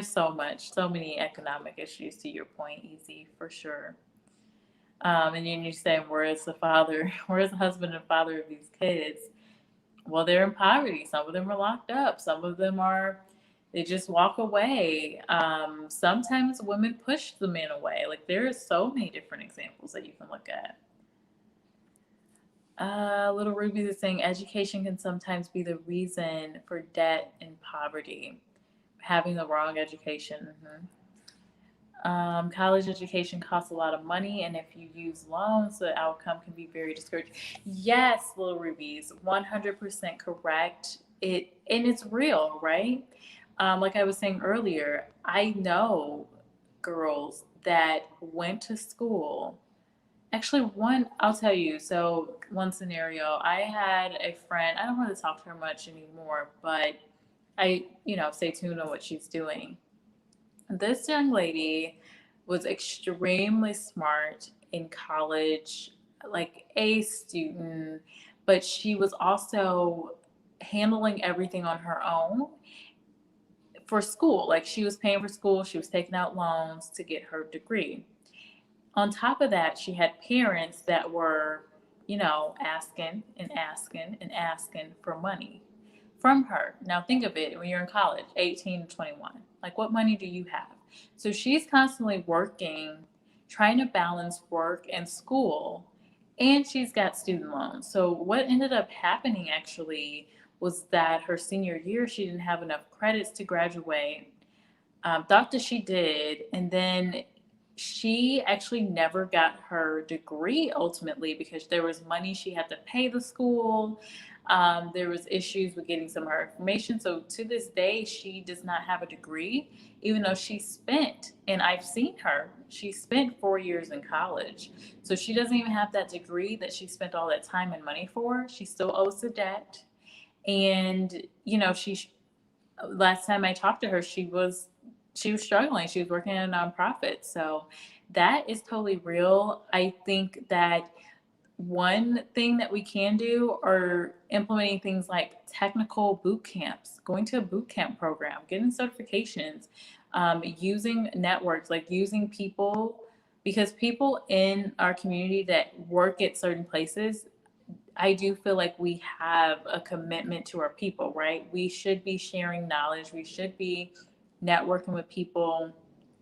Speaker 1: so many economic issues, to your point, Easy, for sure. And then you say, where is the husband and father of these kids? Well, they're in poverty. Some of them are locked up. Some of them they just walk away. Sometimes women push the men away. Like there are so many different examples that you can look at. Little Ruby is saying education can sometimes be the reason for debt and poverty. Having the wrong education. College education costs a lot of money, and if you use loans, the outcome can be very discouraging. Yes, little rubies, 100% correct. And it's real, right? Like I was saying earlier, I know girls that went to school. Actually, one, I'll tell you. So, one scenario, I had a friend, I don't really talk to her much anymore, but I, stay tuned on what she's doing. This young lady was extremely smart in college, like a student, but she was also handling everything on her own for school. Like she was paying for school, she was taking out loans to get her degree. On top of that, she had parents that were, asking and asking and asking for money from her. Now think of it when you're in college, 18 to 21. Like what money do you have? So she's constantly working, trying to balance work and school, and she's got student loans. So what ended up happening actually was that her senior year, she didn't have enough credits to graduate. Thought that she did, and then she actually never got her degree ultimately because there was money she had to pay the school. There was issues with getting some of her information. So to this day, she does not have a degree, even though she spent, and I've seen her, she spent 4 years in college. So she doesn't even have that degree that she spent all that time and money for. She still owes the debt. And, she last time I talked to her, she was struggling. She was working at a nonprofit. So that is totally real. I think that one thing that we can do are implementing things like technical boot camps, going to a boot camp program, getting certifications, using networks, like using people, because people in our community that work at certain places, I do feel like we have a commitment to our people, right? We should be sharing knowledge. We should be networking with people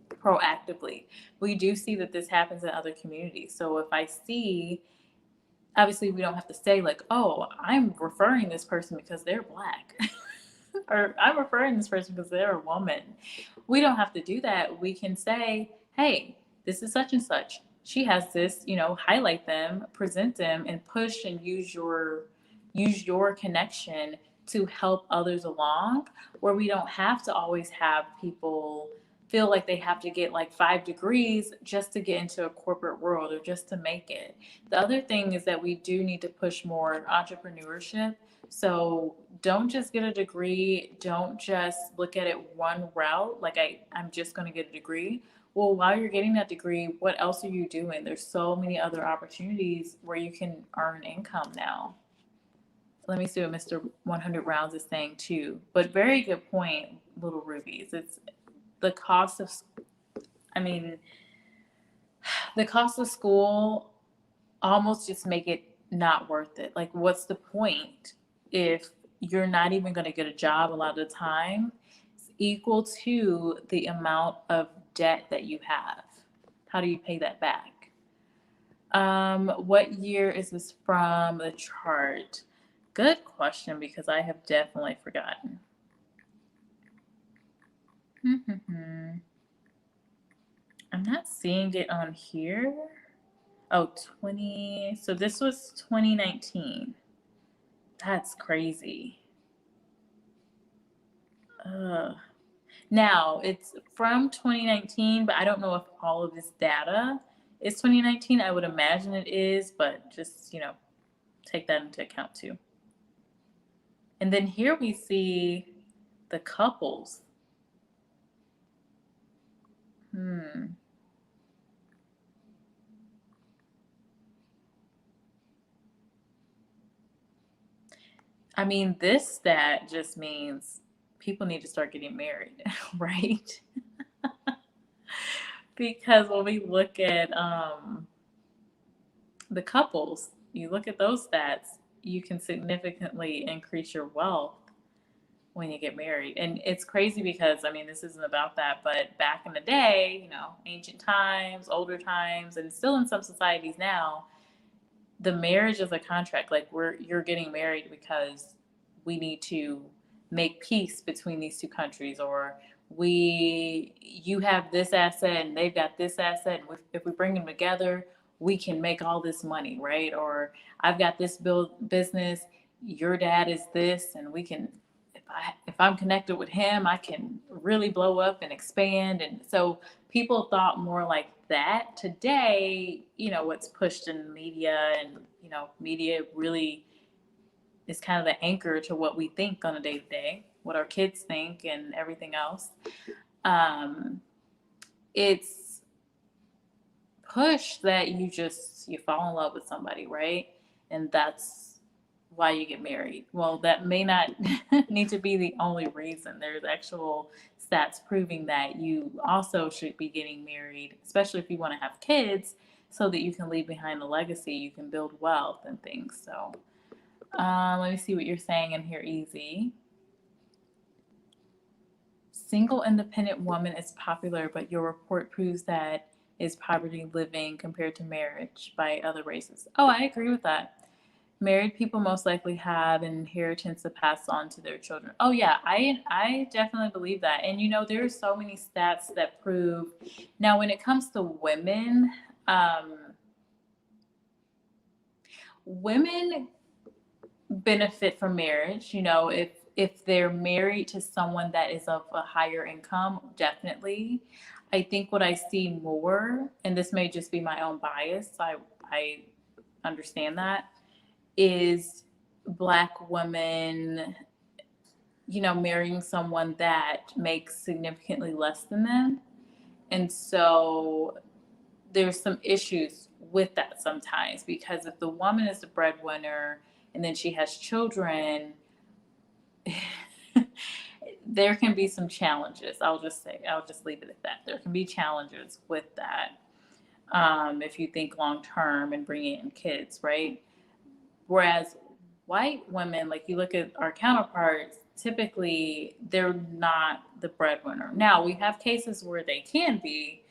Speaker 1: proactively. We do see that this happens in other communities. So if I see, obviously, we don't have to say, like, oh, I'm referring this person because they're Black, or I'm referring this person because they're a woman. We don't have to do that. We can say, hey, this is such and such. She has this, highlight them, present them, and push and use your connection to help others along, where we don't have to always have people feel like they have to get like 5 degrees just to get into a corporate world or just to make it. The other thing is that we do need to push more entrepreneurship. So don't just get a degree. Don't just look at it one route. Like I'm just going to get a degree. Well, while you're getting that degree, what else are you doing? There's so many other opportunities where you can earn income now. Let me see what Mr. 100 Rounds is saying too. But very good point, little rubies. It's the cost of, I mean, the cost of school almost just make it not worth it. Like, what's the point if you're not even going to get a job a lot of the time? It's equal to the amount of debt that you have. How do you pay that back? What year is this from the chart? Good question, because I have definitely forgotten. I'm not seeing it on here. Oh, 20. So this was 2019. That's crazy. Now, it's from 2019, but I don't know if all of this data is 2019. I would imagine it is, but just, take that into account too. And then here we see the couples. I mean, this stat just means people need to start getting married, right? Because when we look at the couples, you look at those stats, you can significantly increase your wealth when you get married. And it's crazy because, I mean, this isn't about that, but back in the day, ancient times, older times, and still in some societies now, the marriage is a contract. Like you're getting married because we need to make peace between these two countries, or you have this asset and they've got this asset. And if we bring them together, we can make all this money, right? Or I've got this business, your dad is this, and we can, if I'm connected with him, I can really blow up and expand. And so people thought more like that. Today, what's pushed in the media, and media really is kind of the anchor to what we think on a day to day, what our kids think, and everything else. It's push that you fall in love with somebody, right? And that's why you get married. Well, that may not need to be the only reason. There's actual stats proving that you also should be getting married, especially if you want to have kids, so that you can leave behind a legacy, you can build wealth and things. So let me see what you're saying in here, Easy. Single independent woman is popular, but your report proves that is poverty living compared to marriage by other races. Oh, I agree with that. Married people most likely have an inheritance to pass on to their children. Oh yeah, I definitely believe that. And there's so many stats that prove. Now, when it comes to women, women benefit from marriage. If they're married to someone that is of a higher income, definitely. I think what I see more, and this may just be my own bias, I understand that, is Black women, marrying someone that makes significantly less than them. And so there's some issues with that sometimes, because if the woman is the breadwinner and then she has children, there can be some challenges. I'll just leave it at that. There can be challenges with that, if you think long term and bringing in kids, right? Whereas white women, like you look at our counterparts, typically they're not the breadwinner. Now, we have cases where they can be,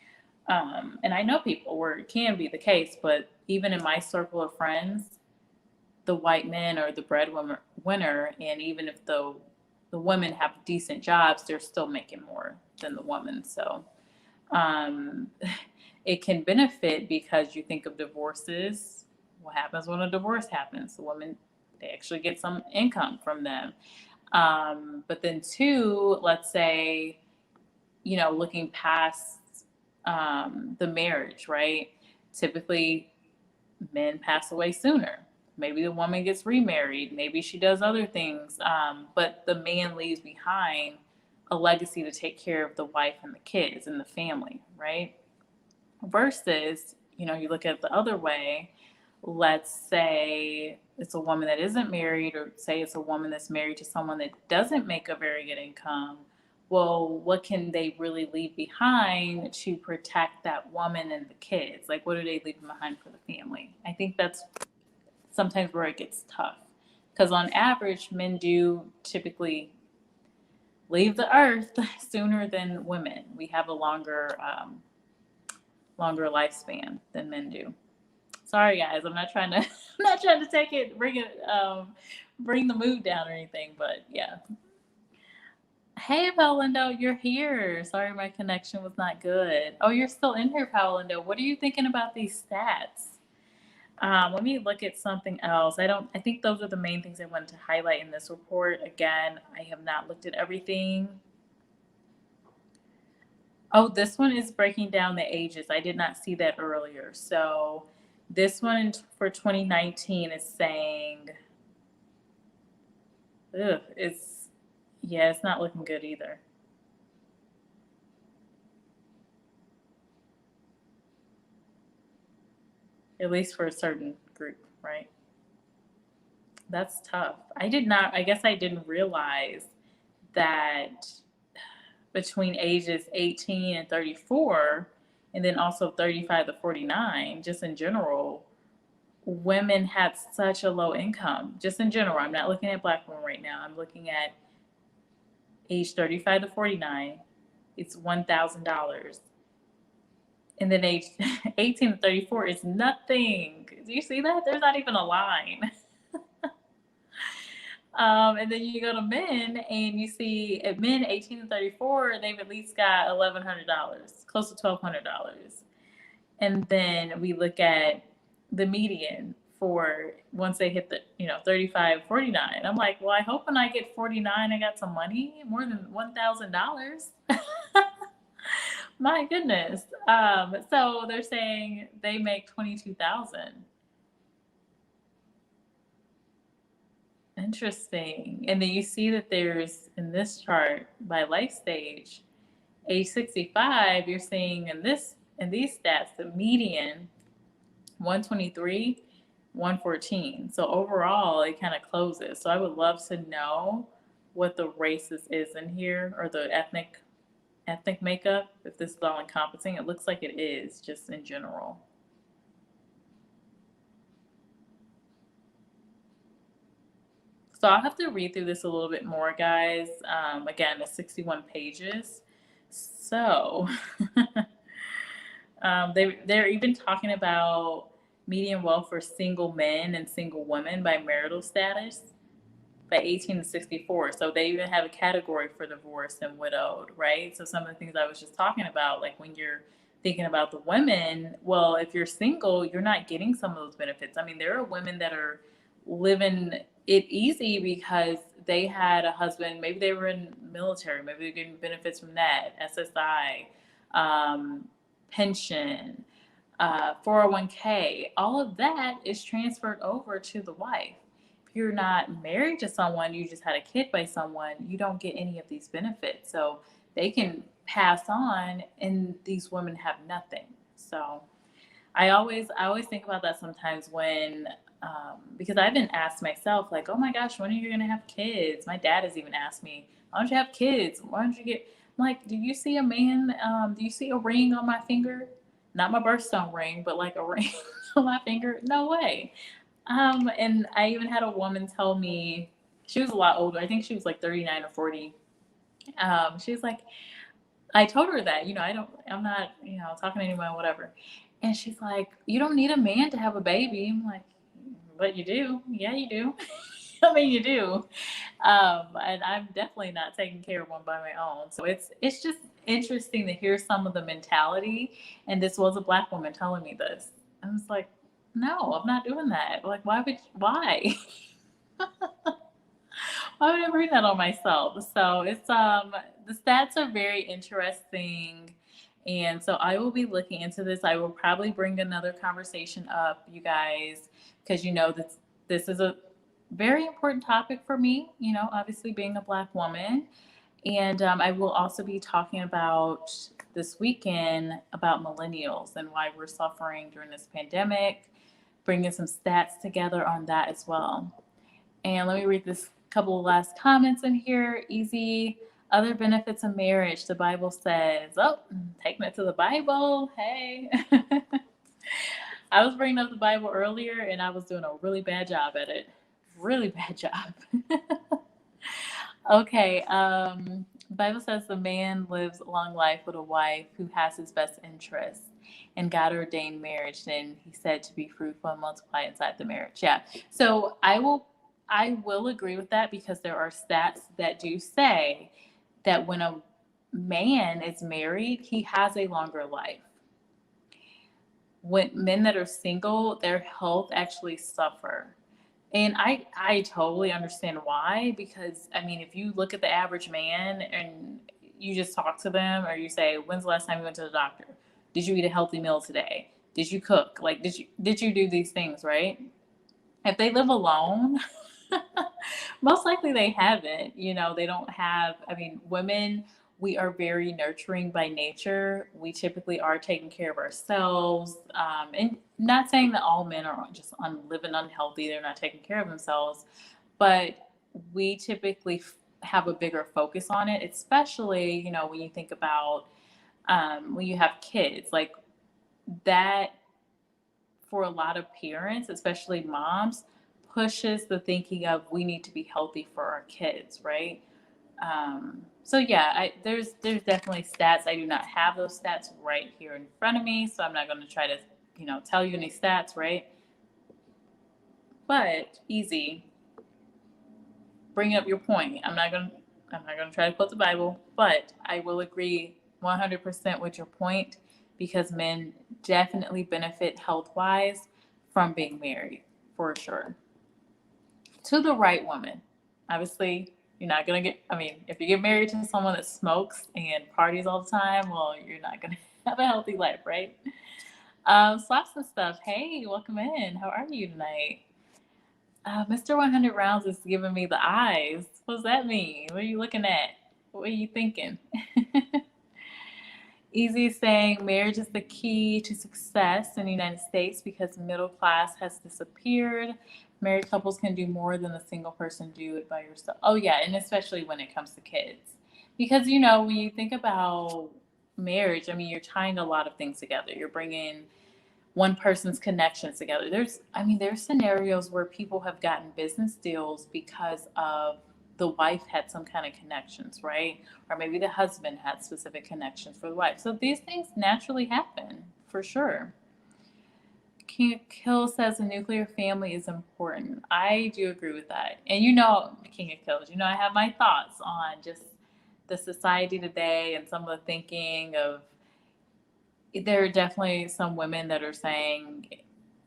Speaker 1: and I know people where it can be the case, but even in my circle of friends, the white men are the breadwinner, and even if the women have decent jobs, they're still making more than the woman. So it can benefit, because you think of divorces. What happens when a divorce happens? The woman, they actually get some income from them. But then two, let's say, looking past the marriage, right? Typically, men pass away sooner. Maybe the woman gets remarried. Maybe she does other things. But the man leaves behind a legacy to take care of the wife and the kids and the family, right? Versus, you look at it the other way. Let's say it's a woman that isn't married, or say it's a woman that's married to someone that doesn't make a very good income. Well, what can they really leave behind to protect that woman and the kids? Like, what do they leave behind for the family? I think that's sometimes where it gets tough, because on average, men do typically leave the earth sooner than women. We have a longer lifespan than men do. Sorry, guys, I'm not trying to take it, bring the mood down or anything, but yeah. Hey, Paolindo, you're here. Sorry, my connection was not good. Oh, you're still in here, Paolindo. What are you thinking about these stats? Let me look at something else. I think those are the main things I wanted to highlight in this report. Again, I have not looked at everything. Oh, this one is breaking down the ages. I did not see that earlier. So this one for 2019 is saying, it's not looking good either. At least for a certain group, right? That's tough. I guess I didn't realize that between ages 18 and 34, and then also 35 to 49, just in general, women had such a low income. Just in general, I'm not looking at Black women right now. I'm looking at age 35 to 49, it's $1,000. And then age 18 to 34 is nothing. Do you see that? There's not even a line. And then you go to men and you see at men 18 to 34, they've at least got $1,100, close to $1,200. And then we look at the median for once they hit the 35, 49. I'm like, well, I hope when I get 49 I got some money, more than $1,000. My goodness. So they're saying they make 22,000. Interesting. And then you see that there's in this chart by life stage, age 65, you're seeing in these stats the median 123, 114. So overall it kind of closes. So I would love to know what the races is in here, or the ethnic makeup, if this is all encompassing. It looks like it is, just in general. So I'll have to read through this a little bit more, guys. Again, it's 61 pages. So they're even talking about median wealth for single men and single women by marital status by 18 to 64. So they even have a category for divorced and widowed, right? So some of the things I was just talking about, like when you're thinking about the women, well, if you're single, you're not getting some of those benefits. I mean, there are women that are living it easy because they had a husband, maybe they were in military, maybe they're getting benefits from that, SSI, pension, 401k, all of that is transferred over to the wife. If you're not married to someone, you just had a kid by someone, you don't get any of these benefits. So they can pass on, and these women have nothing. So I always think about that sometimes when, because I've been asked myself, like, oh my gosh, when are you going to have kids? My dad has even asked me, why don't you have kids? Why don't you get, I'm like, do you see a man? Do you see a ring on my finger? Not my birthstone ring, but like a ring on my finger? No way. And I even had a woman tell me, she was a lot older. I think she was like 39 or 40. She was like, I told her that, I'm not, talking to anyone, whatever. And she's like, you don't need a man to have a baby. I'm like, but you do. Yeah, you do. I mean, you do. And I'm definitely not taking care of one by my own. So it's just interesting to hear some of the mentality. And this was a Black woman telling me this. I was like, no, I'm not doing that. Like, why? Why would I bring that on myself? So it's the stats are very interesting. And so I will be looking into this. I will probably bring another conversation up, you guys, because this is a very important topic for me, obviously being a Black woman. And I will also be talking about this weekend about millennials and why we're suffering during this pandemic, bringing some stats together on that as well. And let me read this couple of last comments in here. Easy. Other benefits of marriage, the Bible says. Oh, taking it to the Bible. Hey. I was bringing up the Bible earlier and I was doing a really bad job at it. Really bad job. Okay. Bible says the man lives a long life with a wife who has his best interests. And God ordained marriage, then he said to be fruitful and multiply inside the marriage. Yeah. So I will agree with that, because there are stats that do say that when a man is married, he has a longer life. When men that are single, their health actually suffer. And I totally understand why, because I mean, if you look at the average man and you just talk to them, or you say, when's the last time you went to the doctor? Did you eat a healthy meal today? Did you cook? Like, did you do these things, right? If they live alone, most likely they haven't. They don't have, I mean, women, we are very nurturing by nature. We typically are taking care of ourselves. And not saying that all men are just living unhealthy, they're not taking care of themselves, but we typically have a bigger focus on it, especially, when you think about when you have kids, like that, for a lot of parents, especially moms, pushes the thinking of we need to be healthy for our kids, right? So yeah, there's definitely stats. I do not have those stats right here in front of me, so I'm not going to try to tell you any stats, right? But easy. bring up your point. I'm not gonna try to quote the Bible, but I will agree 100% with your point because men definitely benefit health wise from being married for sure to the right woman. Obviously, you're not gonna get. I mean, if you get married to someone that smokes and parties all the time, well, you're not gonna have a healthy life, right? Slaps and stuff. Hey, welcome in. How are you tonight? Mr. 100 Rounds is giving me the eyes. What does that mean? What are you looking at? What are you thinking? Easy saying marriage is the key to success in the United States because middle class has disappeared. Married couples can do more than a single person do it by yourself. Oh, yeah, and especially when it comes to kids. Because, you know, when you think about marriage, I mean, you're tying a lot of things together. You're bringing one person's connections together. There's scenarios where people have gotten business deals because of the wife had some kind of connections, right? Or maybe the husband had specific connections for the wife. So these things naturally happen for sure. King of Kills says a nuclear family is important. I do agree with that. And you know, King of Kills, you know, I have my thoughts on just the society today and some of the thinking of there are definitely some women that are saying,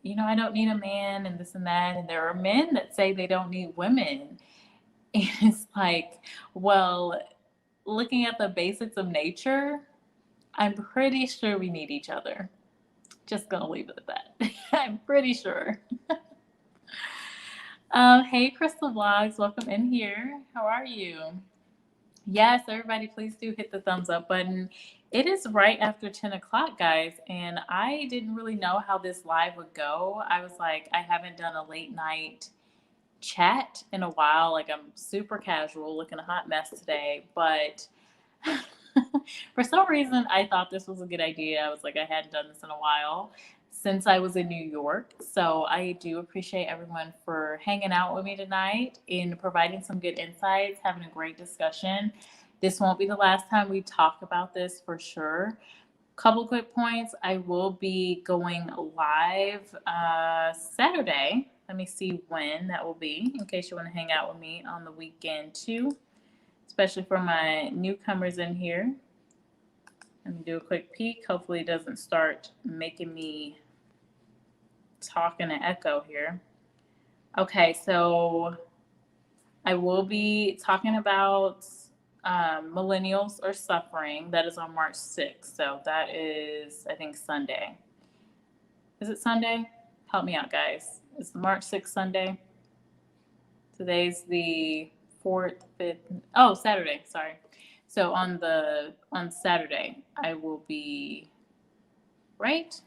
Speaker 1: you know, I don't need a man and this and that. And there are men that say they don't need women. And it's like, well, looking at the basics of nature, I'm pretty sure we need each other. Just gonna leave it at that. I'm pretty sure. Hey, Crystal Vlogs, welcome in here. How are you? Yes, everybody, please do hit the thumbs up button. It is right after 10 o'clock, guys, and I didn't really know how this live would go. I was like, I haven't done a late night chat in a while. Like, I'm super casual, looking a hot mess today, but for some reason, I thought this was a good idea. I was like, I hadn't done this in a while since I was in New York. So I do appreciate everyone for hanging out with me tonight and providing some good insights, having a great discussion. This won't be the last time we talk about this for sure. Couple quick points. I will be going live Saturday. Let me see when that will be in case you want to hang out with me on the weekend too, especially for my newcomers in here. Let me do a quick peek. Hopefully it doesn't start making me talk in an echo here. Okay, so I will be talking about millennials are suffering. That is on March 6th. So that is, I think, Sunday. Is it Sunday? Help me out, guys. Is March 6th Sunday? Today's the 4th, 5th. Oh, Saturday. Sorry. So on Saturday, I will be, right?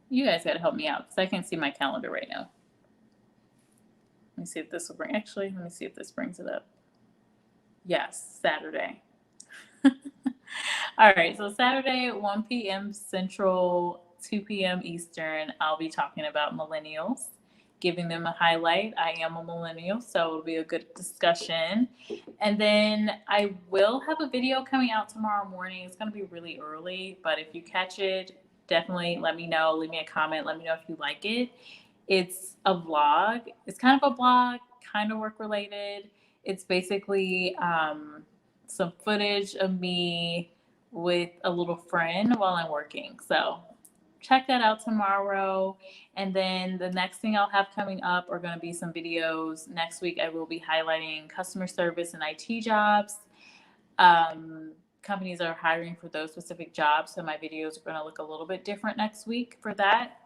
Speaker 1: You guys got to help me out because I can't see my calendar right now. Let me see if this will bring, actually, let me see if this brings it up. Yes, Saturday. All right, so Saturday at 1 p.m. Central, 2 p.m. Eastern, I'll be talking about millennials, giving them a highlight. I am a millennial, so it'll be a good discussion. And then I will have a video coming out tomorrow morning. It's going to be really early, but if you catch it, definitely let me know. Leave me a comment. Let me know if you like it. It's a vlog. It's kind of a blog, kind of work related. It's basically some footage of me with a little friend while I'm working. So check that out tomorrow. And then the next thing I'll have coming up are going to be some videos. Next week, I will be highlighting customer service and IT jobs. Companies are hiring for those specific jobs. So my videos are going to look a little bit different next week for that.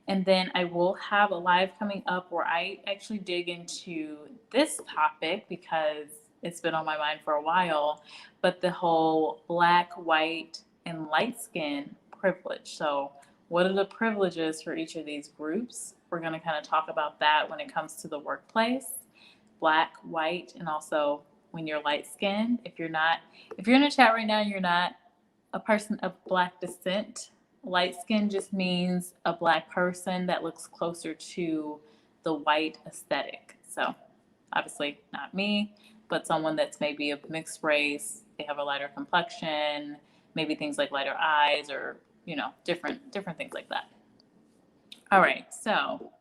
Speaker 1: And then I will have a live coming up where I actually dig into this topic because it's been on my mind for a while, but the whole black, white, and light skin privilege. So what are the privileges for each of these groups? We're going to kind of talk about that when it comes to the workplace, black, white, and also when you're light skinned. If you're in the chat right now, you're not a person of black descent. Light skin just means a black person that looks closer to the white aesthetic. So obviously not me, but someone that's maybe of mixed race. They have a lighter complexion, maybe things like lighter eyes or, you know, different things like that. All right. So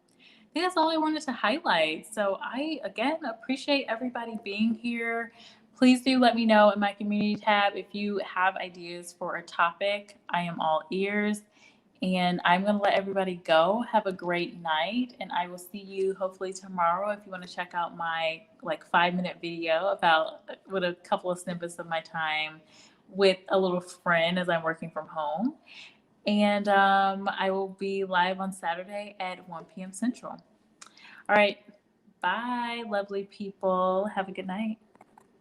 Speaker 1: think that's all I wanted to highlight. So I, again, appreciate everybody being here. Please do let me know in my community tab if you have ideas for a topic. I am all ears. And I'm going to let everybody go. Have a great night. And I will see you hopefully tomorrow if you want to check out my like 5-minute video about with a couple of snippets of my time with a little friend as I'm working from home. And I will be live on Saturday at 1 p.m. Central. All right. Bye, lovely people. Have a good night.